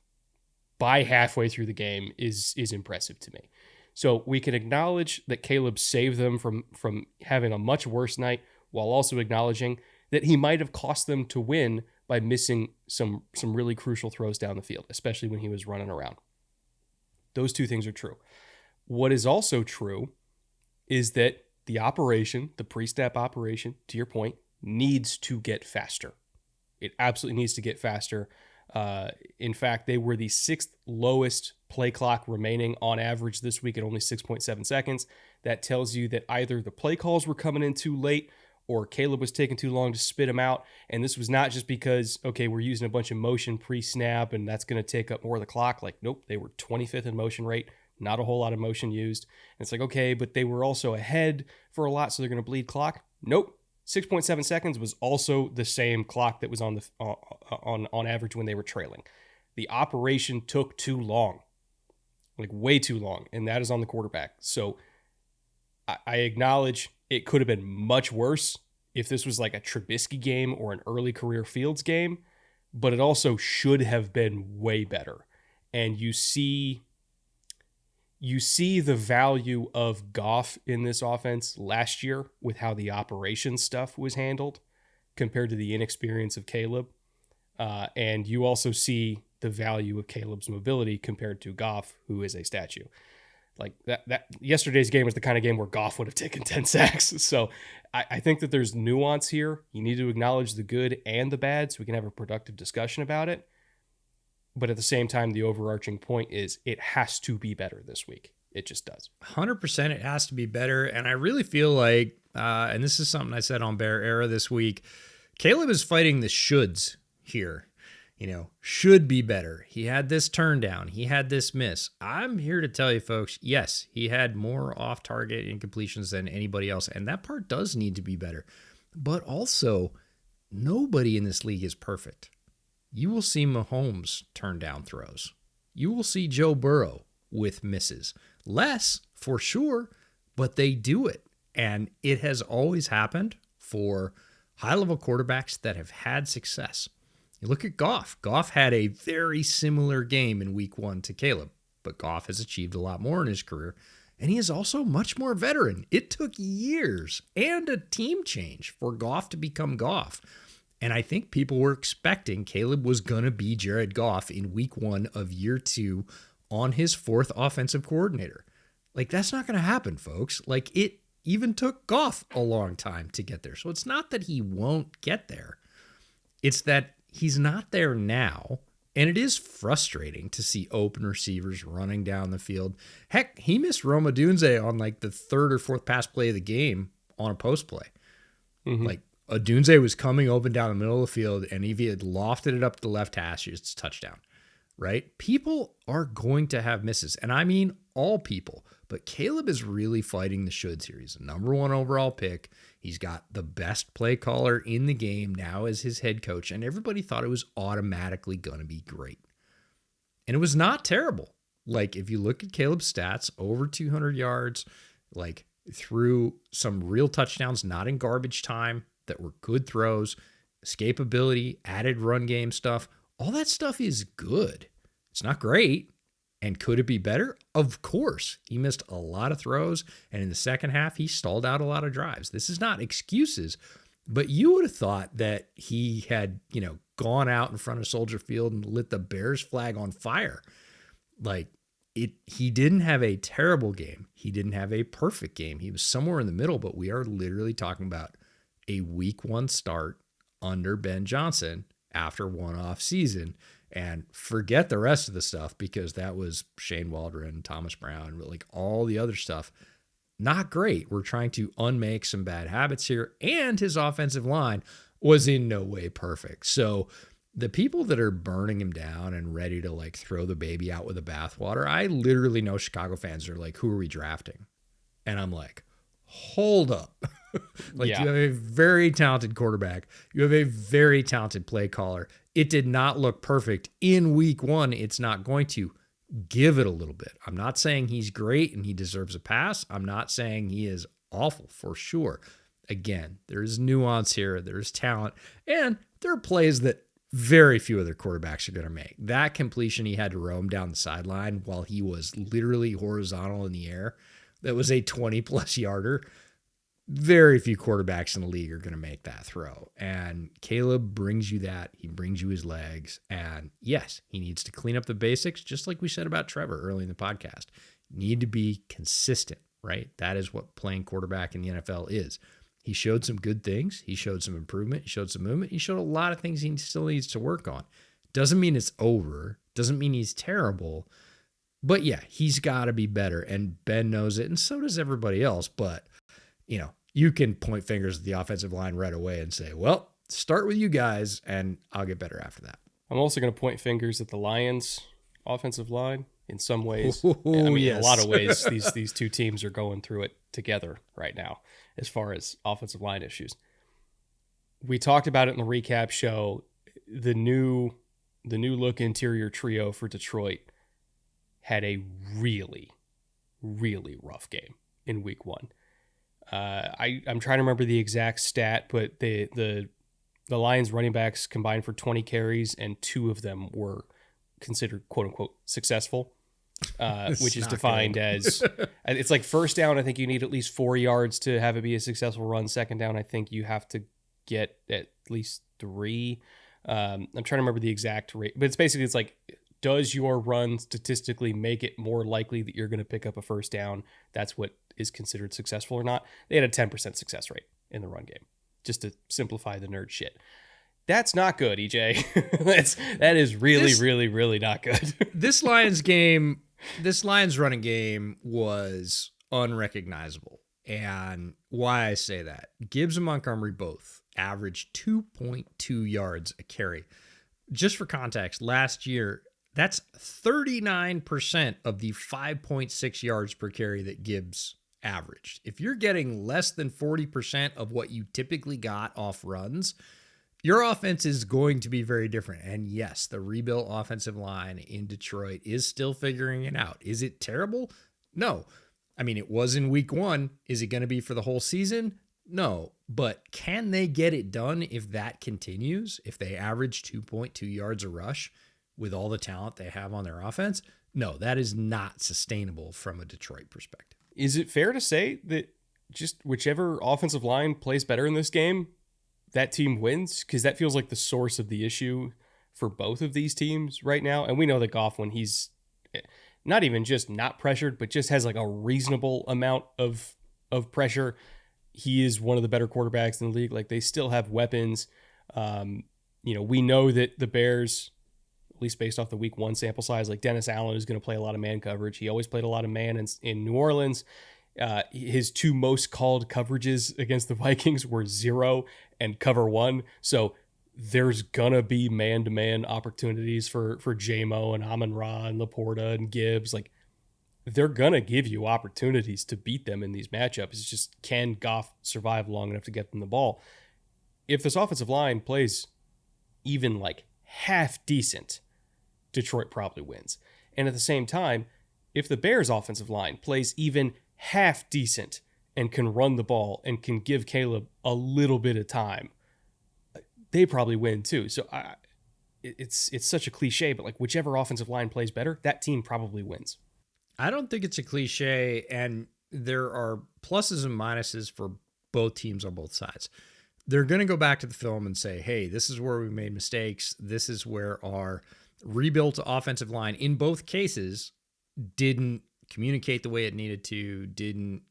by halfway through the game is impressive to me. So we can acknowledge that Caleb saved them from having a much worse night, while also acknowledging that he might have cost them to win by missing some really crucial throws down the field, especially when he was running around. Those two things are true. What is also true is that the operation, the pre-snap operation, to your point, needs to get faster. It absolutely needs to get faster. In fact, they were the 6th lowest play clock remaining on average this week at only 6.7 seconds. That tells you that either the play calls were coming in too late or Caleb was taking too long to spit them out. And this was not just because, okay, we're using a bunch of motion pre-snap and that's going to take up more of the clock. Like, nope, they were 25th in motion rate, not a whole lot of motion used. And it's like, okay, but they were also ahead for a lot, so they're going to bleed clock. Nope. 6.7 seconds was also the same clock that was on average when they were trailing. The operation took too long, like way too long, and that is on the quarterback. So I acknowledge it could have been much worse if this was like a Trubisky game or an early career Fields game, but it also should have been way better. And you see the value of Goff in this offense last year with how the operation stuff was handled compared to the inexperience of Caleb. And you also see the value of Caleb's mobility compared to Goff, who is a statue. Like that yesterday's game was the kind of game where Goff would have taken 10 sacks. So I think that there's nuance here. You need to acknowledge the good and the bad so we can have a productive discussion about it. But at the same time, the overarching point is it has to be better this week. It just does. 100% it has to be better. And I really feel like, and this is something I said on Bear Era this week, Caleb is fighting the shoulds here. Should be better. He had this turn down. He had this miss. I'm here to tell you, folks, yes, he had more off-target incompletions than anybody else. And that part does need to be better. But also, nobody in this league is perfect. You will see Mahomes turn down throws. You will see Joe Burrow with misses. Less, for sure, but they do it. And it has always happened for high-level quarterbacks that have had success. You look at Goff. Goff had a very similar game in week 1 to Caleb, but Goff has achieved a lot more in his career, and he is also much more veteran. It took years and a team change for Goff to become Goff. And I think people were expecting Caleb was going to be Jared Goff in week 1 of year 2 on his 4th offensive coordinator. Like, that's not going to happen, folks. Like, it even took Goff a long time to get there. So it's not that he won't get there. It's that he's not there now, and it is frustrating to see open receivers running down the field. Heck, he missed Rome Odunze on like the 3rd or 4th pass play of the game on a post play. Mm-hmm. Like, Odunze was coming open down the middle of the field, and if he had lofted it up the left hash, it's touchdown, right? People are going to have misses, and I mean all people. But Caleb is really fighting the shoulds here. He's a number 1 overall pick. He's got the best play caller in the game now as his head coach, and everybody thought it was automatically going to be great. And it was not terrible. Like, if you look at Caleb's stats, over 200 yards, like threw some real touchdowns, not in garbage time, that were good throws, escapability, added run game stuff. All that stuff is good. It's not great. And could it be better? Of course. He missed a lot of throws, and in the second half, he stalled out a lot of drives. This is not excuses, but you would have thought that he had, gone out in front of Soldier Field and lit the Bears flag on fire. Like, he didn't have a terrible game. He didn't have a perfect game. He was somewhere in the middle, but we are literally talking about a week 1 start under Ben Johnson after one off season. And forget the rest of the stuff, because that was Shane Waldron, Thomas Brown, like all the other stuff. Not great. We're trying to unmake some bad habits here. And his offensive line was in no way perfect. So the people that are burning him down and ready to like throw the baby out with the bathwater, I literally know Chicago fans are like, who are we drafting? And I'm like, hold up. You have a very talented quarterback. You have a very talented play caller. It did not look perfect in week 1. It's not going to. Give it a little bit. I'm not saying he's great and he deserves a pass. I'm not saying he is awful, for sure. Again, there's nuance here. There's talent. And there are plays that very few other quarterbacks are going to make. That completion he had to roam down the sideline while he was literally horizontal in the air, that was a 20-plus yarder. Very few quarterbacks in the league are going to make that throw. And Caleb brings you that. He brings you his legs. And yes, he needs to clean up the basics, just like we said about Trevor early in the podcast. Need to be consistent, right? That is what playing quarterback in the NFL is. He showed some good things. He showed some improvement. He showed some movement. He showed a lot of things he still needs to work on. Doesn't mean it's over. Doesn't mean he's terrible. But yeah, he's got to be better. And Ben knows it. And so does everybody else. But, you can point fingers at the offensive line right away and say, well, start with you guys, and I'll get better after that. I'm also going to point fingers at the Lions' offensive line in some ways. Yes. In a lot of ways, these two teams are going through it together right now as far as offensive line issues. We talked about it in the recap show. The new look interior trio for Detroit had a really, really rough game in week 1. I'm trying to remember the exact stat, but the Lions running backs combined for 20 carries, and 2 of them were considered quote unquote successful, which is defined as it's like first down. I think you need at least 4 yards to have it be a successful run. Second down, I think you have to get at least 3. I'm trying to remember the exact rate, but it's like, does your run statistically make it more likely that you're going to pick up a first down? That's what is considered successful or not. They had a 10% success rate in the run game, just to simplify the nerd shit. That's not good, EJ. that is really, really not good. This Lions running game was unrecognizable. And why I say that, Gibbs and Montgomery both averaged 2.2 yards a carry. Just for context, last year, that's 39% of the 5.6 yards per carry that Gibbs averaged. If you're getting less than 40% of what you typically got off runs, your offense is going to be very different. And yes, the rebuilt offensive line in Detroit is still figuring it out. Is it terrible? No. I mean, it was in week 1. Is it going to be for the whole season? No. But can they get it done if that continues? If they average 2.2 yards a rush with all the talent they have on their offense? No, that is not sustainable from a Detroit perspective. Is it fair to say that just whichever offensive line plays better in this game, that team wins? Because that feels like the source of the issue for both of these teams right now. And we know that Goff, when he's not even just not pressured, but just has like a reasonable amount of pressure, he is one of the better quarterbacks in the league. Like, they still have weapons. We know that the Bears, at least based off the week 1 sample size, like Dennis Allen is going to play a lot of man coverage. He always played a lot of man in New Orleans. His 2 most called coverages against the Vikings were 0 and cover 1. So there's going to be man-to-man opportunities for J-Mo and Amon-Ra and Laporta and Gibbs. Like, they're going to give you opportunities to beat them in these matchups. It's just, can Goff survive long enough to get them the ball? If this offensive line plays even like half decent, Detroit probably wins. And at the same time, if the Bears offensive line plays even half decent and can run the ball and can give Caleb a little bit of time, they probably win too. So it's such a cliche, but like whichever offensive line plays better, that team probably wins. I don't think it's a cliche, and there are pluses and minuses for both teams on both sides. They're going to go back to the film and say, hey, this is where we made mistakes. This is where our rebuilt offensive line, in both cases, didn't communicate the way it needed to, didn't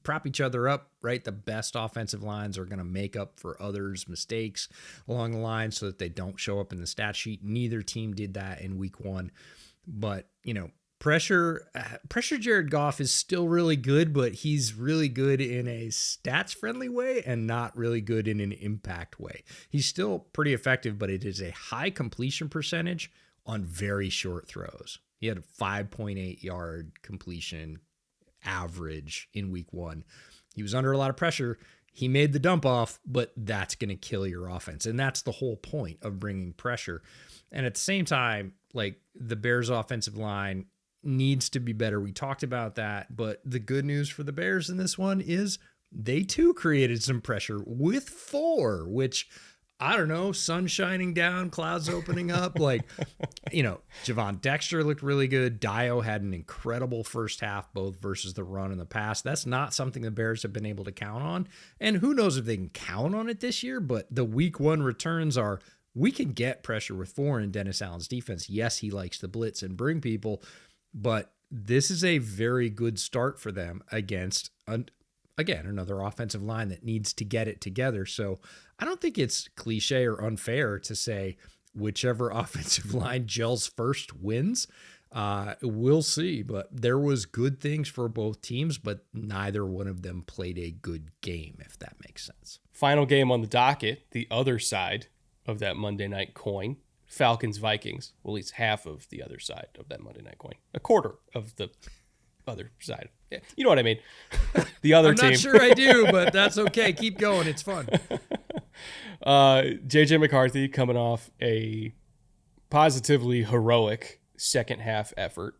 prop each other up, right? The best offensive lines are going to make up for others' mistakes along the line so that they don't show up in the stat sheet. Neither team did that in week one. But, pressure Jared Goff is still really good, but he's really good in a stats-friendly way and not really good in an impact way. He's still pretty effective, but it is a high completion percentage on very short throws. He had a 5.8 yard completion average in week one. He was under a lot of pressure. He made the dump off, but that's going to kill your offense. And that's the whole point of bringing pressure. And at the same time, like, the Bears offensive line needs to be better. We talked about that, but the good news for the Bears in this one is they too created some pressure with 4, which, I don't know, sun shining down, clouds opening up. Like, Javon Dexter looked really good. Dio had an incredible first half, both versus the run and the pass. That's not something the Bears have been able to count on. And who knows if they can count on it this year, but the week one returns are, we can get pressure with 4 in Dennis Allen's defense. Yes, he likes to blitz and bring people, but this is a very good start for them against, again, another offensive line that needs to get it together. So I don't think it's cliche or unfair to say whichever offensive line gels first wins. We'll see, but there was good things for both teams, but neither one of them played a good game, if that makes sense. Final game on the docket, the other side of that Monday night coin, Falcons Vikings. Well, at least half of the other side of that Monday night coin, a quarter of the other side. Yeah, you know what I mean. The other team. I'm not sure I do, but that's okay. Keep going. It's fun. JJ McCarthy coming off a positively heroic second half effort.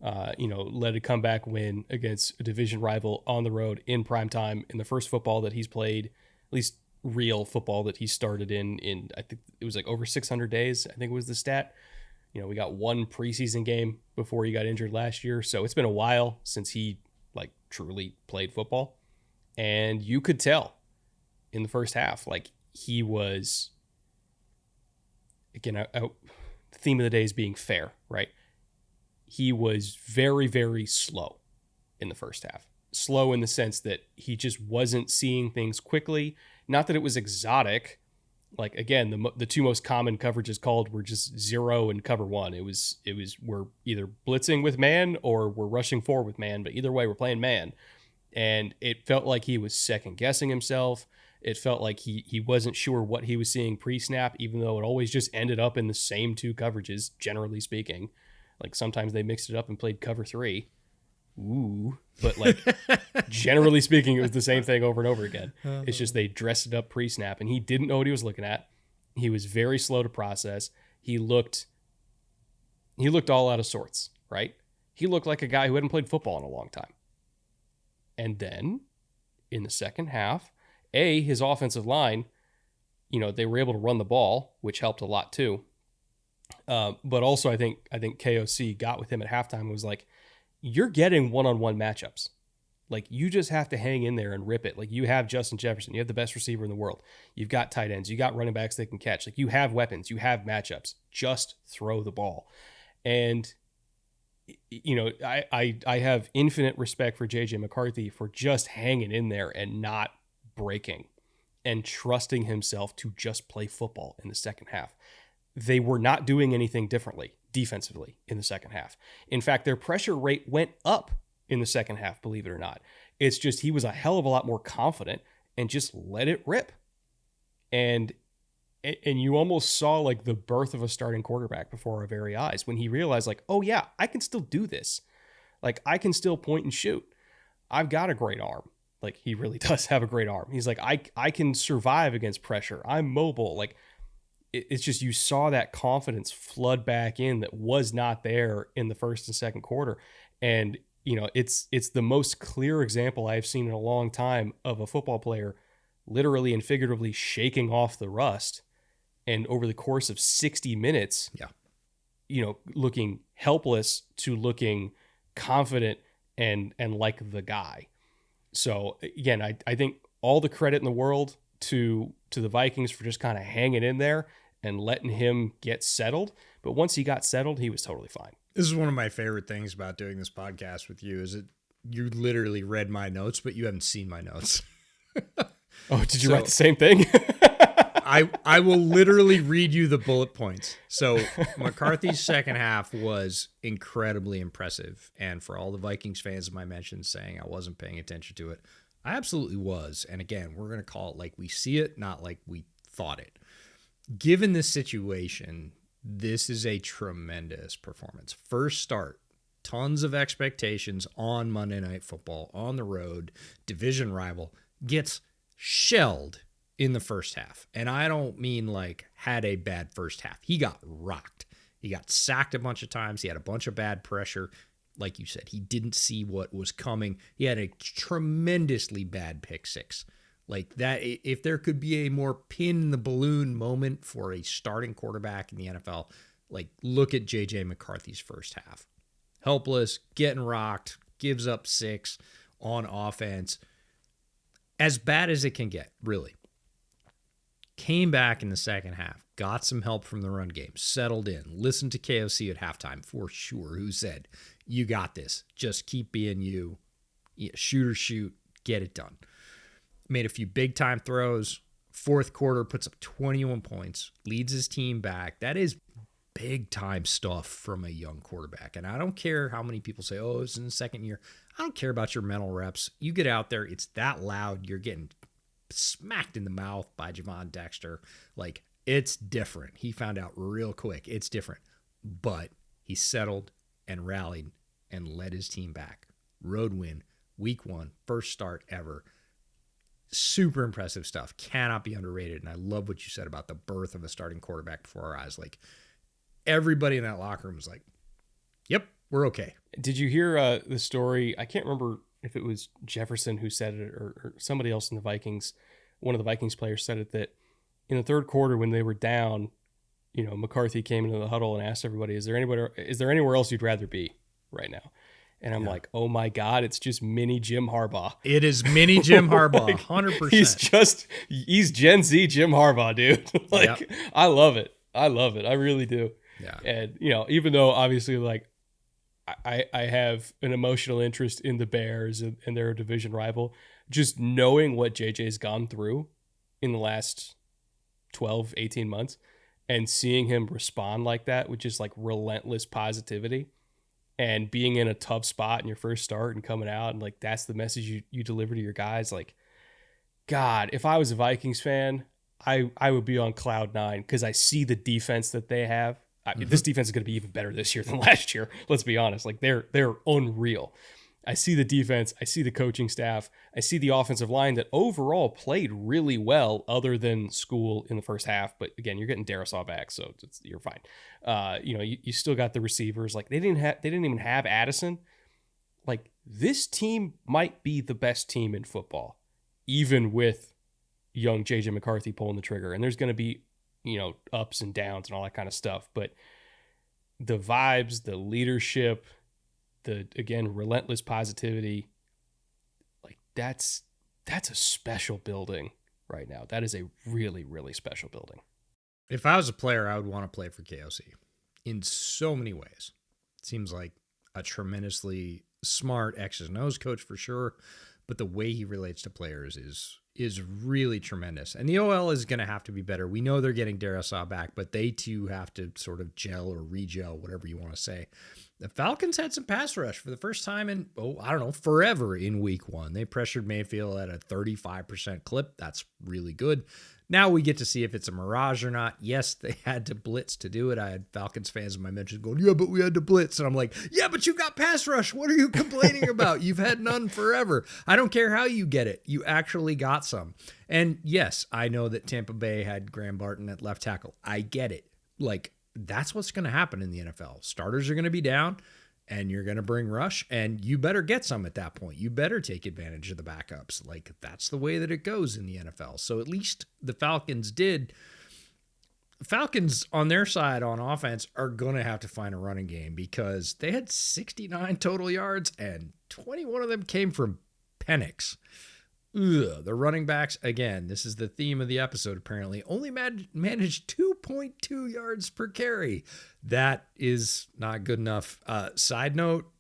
Led a comeback win against a division rival on the road in primetime in the first football that he's played, at least real football that he started in I think it was like over 600 days, I think it was the stat. We got one preseason game before he got injured last year, so it's been a while since he like truly played football. And you could tell in the first half, like, he was, again, the theme of the day is being fair, right? He was very, very slow in the first half. Slow in the sense that he just wasn't seeing things quickly. Not that it was exotic. Like, again, the two most common coverages called were just 0 and cover 1. It was we're either blitzing with man or we're rushing forward with man, but either way we're playing man. And it felt like he was second guessing himself. It felt like he wasn't sure what he was seeing pre-snap, even though it always just ended up in the same two coverages, generally speaking. Like, sometimes they mixed it up and played cover 3. Ooh, but like, generally speaking, it was the same thing over and over again. It's just they dressed it up pre-snap, and he didn't know what he was looking at. He was very slow to process. He looked all out of sorts, right? He looked like a guy who hadn't played football in a long time. And then in the second half, his offensive line, they were able to run the ball, which helped a lot too. But also I think KOC got with him at halftime and was like, you're getting one-on-one matchups. Like, you just have to hang in there and rip it. Like, you have Justin Jefferson. You have the best receiver in the world. You've got tight ends. You got running backs that can catch. Like, you have weapons. You have matchups. Just throw the ball. And, I have infinite respect for JJ McCarthy for just hanging in there and not breaking and trusting himself to just play football in the second half. They were not doing anything differently defensively in the second half. In fact, their pressure rate went up in the second half, believe it or not. It's just he was a hell of a lot more confident and just let it rip. And And you almost saw like the birth of a starting quarterback before our very eyes when he realized like, oh yeah, I can still do this. Like I can still point and shoot. I've got a great arm. Like he really does have a great arm. He's like, I can survive against pressure. I'm mobile. Like it's just, you saw that confidence flood back in that was not there in the first and second quarter. And, it's the most clear example I've seen in a long time of a football player literally and figuratively shaking off the rust. And over the course of 60 minutes, looking helpless to looking confident and like the guy. So again, I think all the credit in the world to the Vikings for just kind of hanging in there and letting him get settled. But once he got settled, he was totally fine. This is one of my favorite things about doing this podcast with you is that you literally read my notes, but you haven't seen my notes. Oh, did you write the same thing? I will literally read you the bullet points. So McCarthy's second half was incredibly impressive. And for all the Vikings fans of my mention saying I wasn't paying attention to it, I absolutely was. And again, we're going to call it like we see it, not like we thought it. Given this situation, this is a tremendous performance. First start, tons of expectations on Monday Night Football, on the road, division rival, gets shelled in the first half. And I don't mean like had a bad first half. He got rocked. He got sacked a bunch of times. He had a bunch of bad pressure. Like you said, he didn't see what was coming. He had a tremendously bad pick six. Like that, if there could be a more pin in the balloon moment for a starting quarterback in the NFL, like look at J.J. McCarthy's first half. Helpless, getting rocked, gives up 6 on offense. As bad as it can get, really. Came back in the second half, got some help from the run game, settled in, listened to KOC at halftime for sure, who said, you got this. Just keep being you. Shoot or shoot, get it done. Made a few big-time throws. Fourth quarter, puts up 21 points, leads his team back. That is big-time stuff from a young quarterback. And I don't care how many people say, oh, it's in the second year. I don't care about your mental reps. You get out there, it's that loud. You're getting smacked in the mouth by Javon Dexter. Like, it's different. He found out real quick. It's different. But he settled and rallied and led his team back. Road win, week 1, first start ever. Super impressive stuff. Cannot be underrated. And I love what you said about the birth of a starting quarterback before our eyes. Like, everybody in that locker room was like, yep, we're okay. Did you hear the story? I can't remember if it was Jefferson who said it or somebody else in the Vikings. One of the Vikings players said it, that in the third quarter when they were down, McCarthy came into the huddle and asked everybody, is there anywhere else you'd rather be right now? And I'm like, oh my God, it's just mini Jim Harbaugh. It is mini Jim Harbaugh, like, 100%. He's Gen Z Jim Harbaugh, dude. Like, yep. I love it. I really do. Yeah. And, even though obviously like I have an emotional interest in the Bears and they're a division rival, just knowing what JJ's gone through in the last 12, 18 months and seeing him respond like that with just like relentless positivity and being in a tough spot in your first start and coming out and like that's the message you deliver to your guys. Like, God, if I was a Vikings fan, I would be on cloud 9 because I see the defense that they have. This defense is going to be even better this year than last year. Let's be honest. Like they're unreal. I see the defense. I see the coaching staff. I see the offensive line that overall played really well other than school in the first half. But again, you're getting Darisaw back, so you're fine. You still got the receivers. Like they didn't even have Addison. Like this team might be the best team in football, even with young JJ McCarthy pulling the trigger. And there's going to be, ups and downs and all that kind of stuff. But the vibes, the leadership, the, again, relentless positivity, like that's a special building right now. That is a really, really special building. If I was a player, I would want to play for KOC in so many ways. It seems like a tremendously smart X's and O's coach for sure, but the way he relates to players is really tremendous. And the OL is going to have to be better. We know they're getting Darisaw back, but they too have to sort of gel or re-gel, whatever you want to say. The Falcons had some pass rush for the first time in, forever in week 1. They pressured Mayfield at a 35% clip. That's really good. Now we get to see if it's a mirage or not. Yes, they had to blitz to do it. I had Falcons fans in my mentions going, yeah, but we had to blitz. And I'm like, yeah, but you got pass rush. What are you complaining about? You've had none forever. I don't care how you get it. You actually got some. And yes, I know that Tampa Bay had Graham Barton at left tackle. I get it. Like, that's what's going to happen in the NFL. Starters are going to be down. And you're going to bring rush, and you better get some at that point. You better take advantage of the backups. Like, that's the way that it goes in the NFL. So at least the Falcons did. Falcons on their side on offense are going to have to find a running game because they had 69 total yards, and 21 of them came from Penix. Ugh, the running backs, again, this is the theme of the episode apparently, only managed 2.2 yards per carry. That is not good enough. Side note,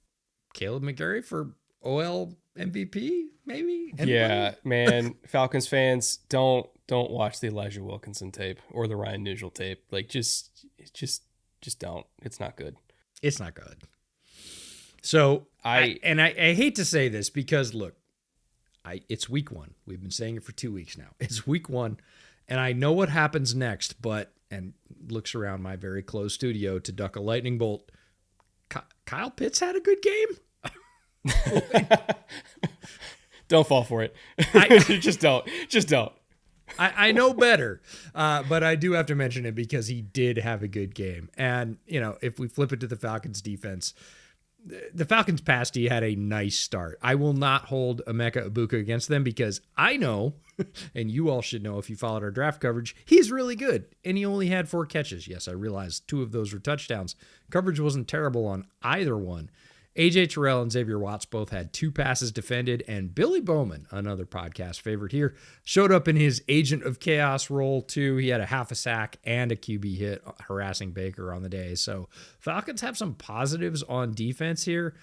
Caleb McGarry for OL MVP, maybe? Anybody? Yeah, man, Falcons fans, don't watch the Elijah Wilkinson tape or the Ryan Nugent tape. Like, just don't. It's not good. It's not good. So, I hate to say this because, look, it's week 1. We've been saying it for 2 weeks now. It's week 1, and I know what happens next, and looks around my very closed studio to duck a lightning bolt. Kyle Pitts had a good game. Don't fall for it. Just don't. I know better, but I do have to mention it because he did have a good game. And, if we flip it to the Falcons defense, the Falcons pass D had a nice start. I will not hold Emeka Egbuka against them because I know, and you all should know if you followed our draft coverage, he's really good. And he only had 4 catches. Yes, I realize 2 of those were touchdowns. Coverage wasn't terrible on either one. AJ Terrell and Xavier Watts both had 2 passes defended, and Billy Bowman, another podcast favorite here, showed up in his Agent of Chaos role too. He had a half a sack and a QB hit harassing Baker on the day. So Falcons have some positives on defense here.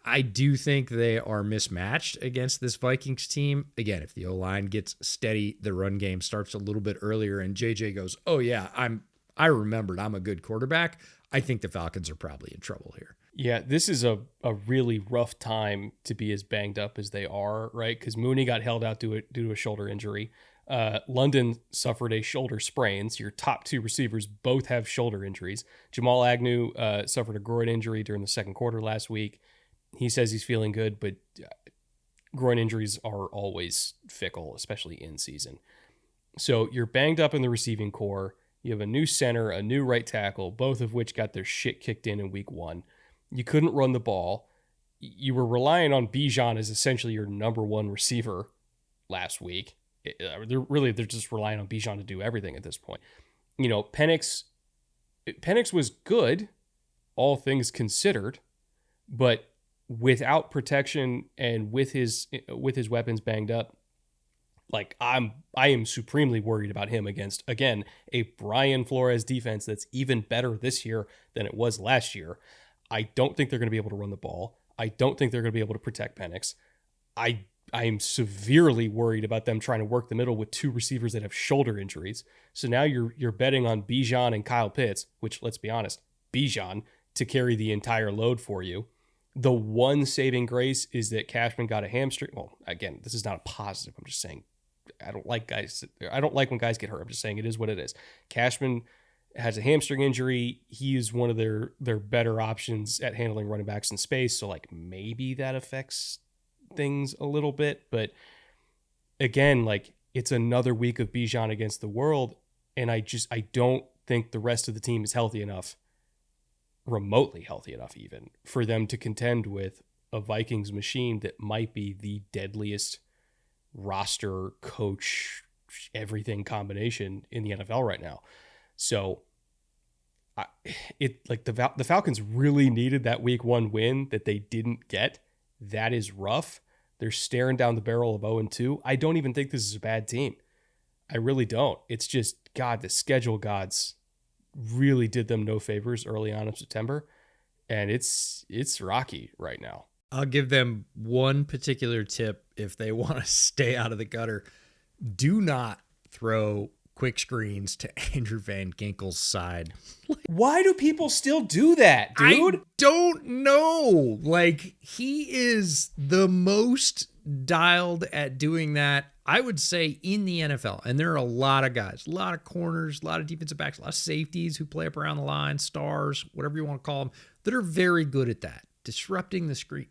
I do think they are mismatched against this Vikings team. Again, if the O-line gets steady, the run game starts a little bit earlier, and JJ goes, oh yeah, I remembered I'm a good quarterback. I think the Falcons are probably in trouble here. Yeah, this is a really rough time to be as banged up as they are, right? Because Mooney got held out due to a shoulder injury. London suffered a shoulder sprain. So your top 2 receivers both have shoulder injuries. Jamal Agnew suffered a groin injury during the second quarter last week. He says he's feeling good, but groin injuries are always fickle, especially in season. So you're banged up in the receiving core. You have a new center, a new right tackle, both of which got their shit kicked in week 1. You couldn't run the ball. You were relying on Bijan as essentially your number 1 receiver last week. They're just relying on Bijan to do everything at this point. Penix was good, all things considered, but without protection and with his weapons banged up, like I am supremely worried about him against, again, a Brian Flores defense that's even better this year than it was last year. I don't think they're going to be able to run the ball. I don't think they're going to be able to protect Penix. I am severely worried about them trying to work the middle with 2 receivers that have shoulder injuries. So now you're betting on Bijan and Kyle Pitts, which, let's be honest, Bijan, to carry the entire load for you. The one saving grace is that Cashman got a hamstring. Well, again, this is not a positive. I'm just saying I don't like when guys get hurt. I'm just saying it is what it is. Cashman has a hamstring injury. He is one of their better options at handling running backs in space. So like maybe that affects things a little bit, but again, like it's another week of Bijan against the world. And I don't think the rest of the team is healthy enough, remotely healthy enough even, for them to contend with a Vikings machine that might be the deadliest roster, coach, everything combination in the NFL right now. So the Falcons really needed that week 1 win that they didn't get. That is rough. They're staring down the barrel of 0-2. I don't even think this is a bad team. I really don't. It's just, God, the schedule gods really did them no favors early on in September. And it's rocky right now. I'll give them one particular tip if they want to stay out of the gutter. Do not throw quick screens to Andrew Van Ginkel's side. Why do people still do that, dude? I don't know. Like, he is the most dialed at doing that, I would say, in the NFL. And there are a lot of guys, a lot of corners, a lot of defensive backs, a lot of safeties who play up around the line, stars, whatever you want to call them, that are very good at that, disrupting the screen.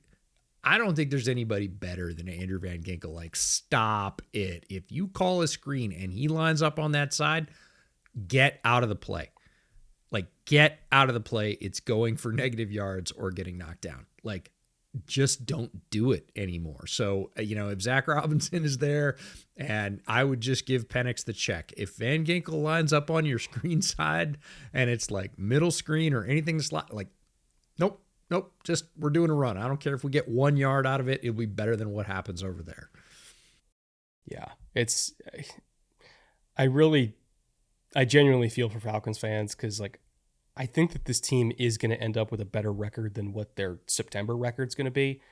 I don't think there's anybody better than Andrew Van Ginkel. Like, stop it. If you call a screen and he lines up on that side, get out of the play. Like, get out of the play. It's going for negative yards or getting knocked down. Like, just don't do it anymore. So, if Zach Robinson is there, and I would just give Penix the check. If Van Ginkel lines up on your screen side and it's like middle screen or anything to slot, like, nope, just we're doing a run. I don't care if we get 1 yard out of it. It'll be better than what happens over there. Yeah, I genuinely feel for Falcons fans because, like, I think that this team is going to end up with a better record than what their September record's going to be.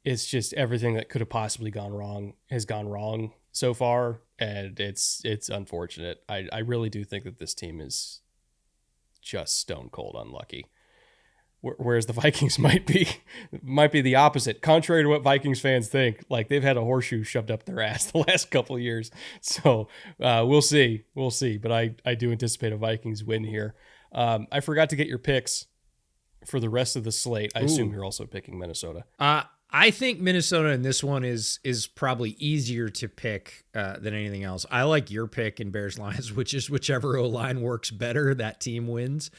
It's just everything that could have possibly gone wrong has gone wrong so far, and it's unfortunate. I really do think that this team is just stone cold unlucky. Whereas the Vikings might be the opposite, contrary to what Vikings fans think. Like, they've had a horseshoe shoved up their ass the last couple of years. So we'll see. But I do anticipate a Vikings win here. I forgot to get your picks for the rest of the slate. I assume you're also picking Minnesota. I think Minnesota in this one is probably easier to pick than anything else. I like your pick in Bears-Lions, which is whichever O-line works better, that team wins.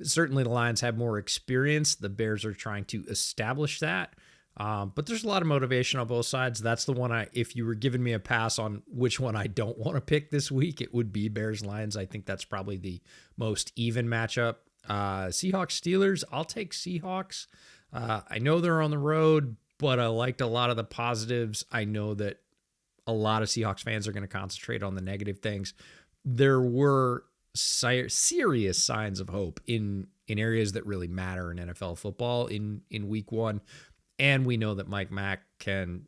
Certainly the Lions have more experience. The Bears are trying to establish that. But there's a lot of motivation on both sides. That's the one if you were giving me a pass on which one I don't want to pick this week, it would be Bears-Lions. I think that's probably the most even matchup. Seahawks-Steelers, I'll take Seahawks. I know they're on the road, but I liked a lot of the positives. I know that a lot of Seahawks fans are going to concentrate on the negative things. There were serious signs of hope in areas that really matter in NFL football in week one. And we know that Mike Mack can,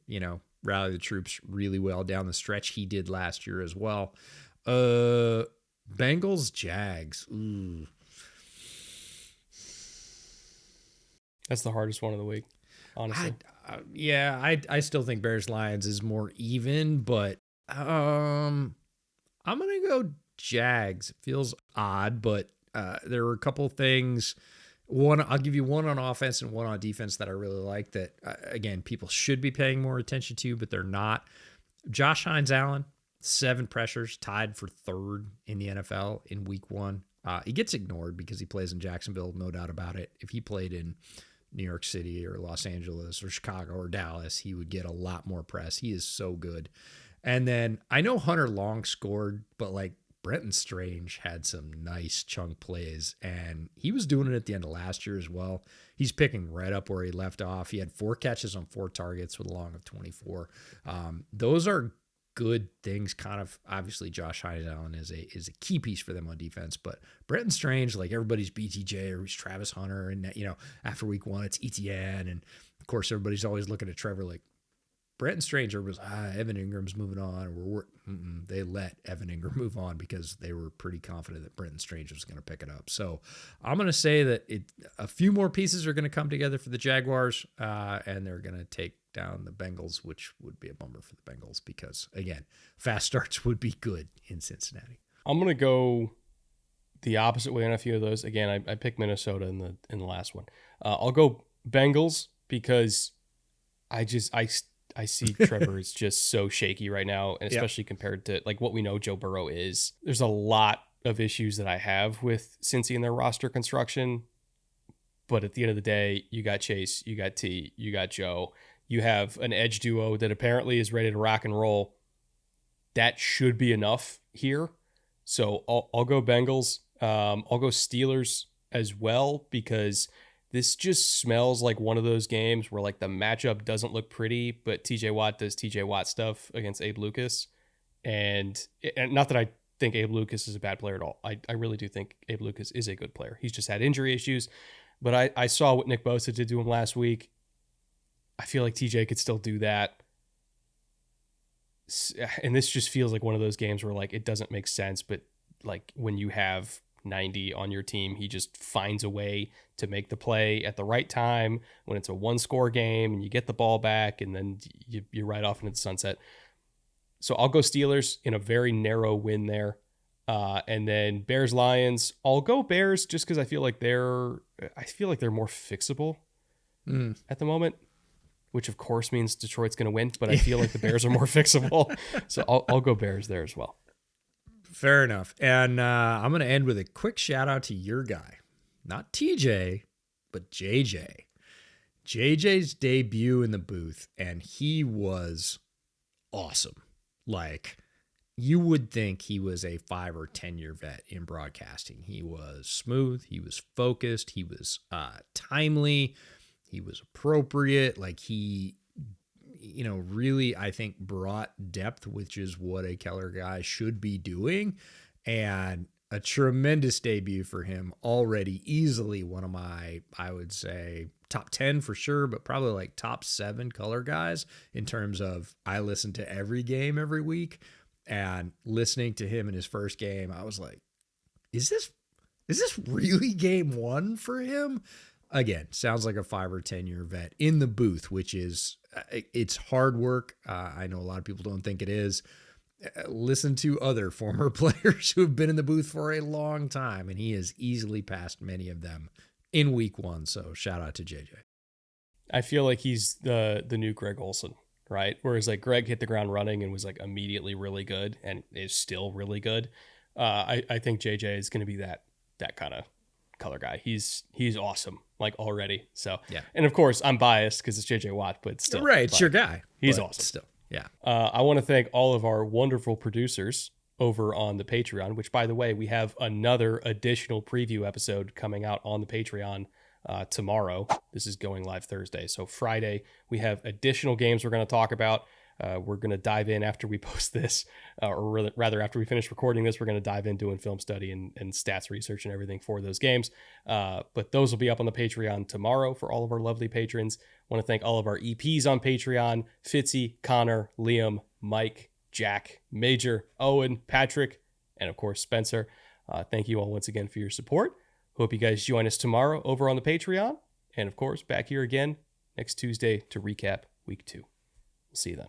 rally the troops really well down the stretch. He did last year as well. Bengals, Jags. Ooh. That's the hardest one of the week, honestly. I still think Bears-Lions is more even, but I'm going to go Jags. It feels odd, but there were a couple things. One, I'll give you one on offense and one on defense that I really like that, again, people should be paying more attention to, but they're not. Josh Hines-Allen, 7 pressures, tied for 3rd in the NFL in week 1. He gets ignored because he plays in Jacksonville, no doubt about it. If he played in New York City or Los Angeles or Chicago or Dallas, he would get a lot more press. He is so good. And then I know Hunter Long scored, but like Brenton Strange had some nice chunk plays, and he was doing it at the end of last year as well. He's picking right up where he left off. He had 4 catches on 4 targets with a long of 24. Those are good things. Kind of obviously Josh Hines-Allen is a key piece for them on defense, but Brenton Strange, like everybody's BTJ or he's Travis Hunter, and after week 1 it's ETN, and of course everybody's always looking at Trevor like Brenton Strange was Evan Ingram's moving on. They let Evan Ingram move on because they were pretty confident that Brenton Strange was going to pick it up. So I'm going to say that a few more pieces are going to come together for the Jaguars, and they're going to take down the Bengals, which would be a bummer for the Bengals because, again, fast starts would be good in Cincinnati. I'm going to go the opposite way on a few of those. Again, I picked Minnesota in the last one. I'll go Bengals because I see Trevor is just so shaky right now, and especially compared to like what we know Joe Burrow is. There's a lot of issues that I have with Cincy and their roster construction, but at the end of the day, you got Chase, you got T, you got Joe. You have an edge duo that apparently is ready to rock and roll. That should be enough here. So I'll go Bengals. I'll go Steelers as well because this just smells like one of those games where like the matchup doesn't look pretty, but TJ Watt does TJ Watt stuff against Abe Lucas. And not that I think Abe Lucas is a bad player at all. I really do think Abe Lucas is a good player. He's just had injury issues. But I saw what Nick Bosa did to him last week. I feel like TJ could still do that. And this just feels like one of those games where like it doesn't make sense, but like when you have 90 on your team. He just finds a way to make the play at the right time when it's a one-score game and you get the ball back and then you ride off into the sunset. So I'll go Steelers in a very narrow win there. And then Bears-Lions, I'll go Bears just because I feel like they're more fixable at the moment, which of course means Detroit's going to win, but I feel like the Bears are more fixable. So I'll go Bears there as well. Fair enough. And I'm going to end with a quick shout out to your guy, not TJ, but JJ. JJ's debut in the booth, and he was awesome. Like, you would think he was a 5 or 10 year vet in broadcasting. He was smooth. He was focused. He was timely. He was appropriate. Like, he, really, I think, brought depth, which is what a Keller guy should be doing. And a tremendous debut for him already. Easily one of my, I would say, top 10 for sure, but probably like top 7 color guys in terms of I listen to every game every week. And listening to him in his first game, I was like, is this really game 1 for him? Again, sounds like a 5 or 10 year vet in the booth, which is, it's hard work. I know a lot of people don't think it is. Listen to other former players who have been in the booth for a long time, and he has easily passed many of them in week 1. So shout out to JJ. I feel like he's the new Greg Olsen, right? Whereas like Greg hit the ground running and was like immediately really good and is still really good. I think JJ is going to be that kind of color guy. He's awesome, like already. So yeah. And of course I'm biased because it's JJ Watt, but still, right? It's your guy. He's awesome. Still, yeah. I want to thank all of our wonderful producers over on the Patreon. Which, by the way, we have another additional preview episode coming out on the Patreon tomorrow. This is going live Thursday. So Friday, we have additional games we're going to talk about. We're going to dive in after we post this, or rather after we finish recording this, we're going to dive in doing film study and stats research and everything for those games. But those will be up on the Patreon tomorrow for all of our lovely patrons. I want to thank all of our EPs on Patreon: Fitzy, Connor, Liam, Mike, Jack, Major, Owen, Patrick, and of course, Spencer. Thank you all once again for your support. Hope you guys join us tomorrow over on the Patreon. And of course, back here again next Tuesday to recap week 2. We'll see you then.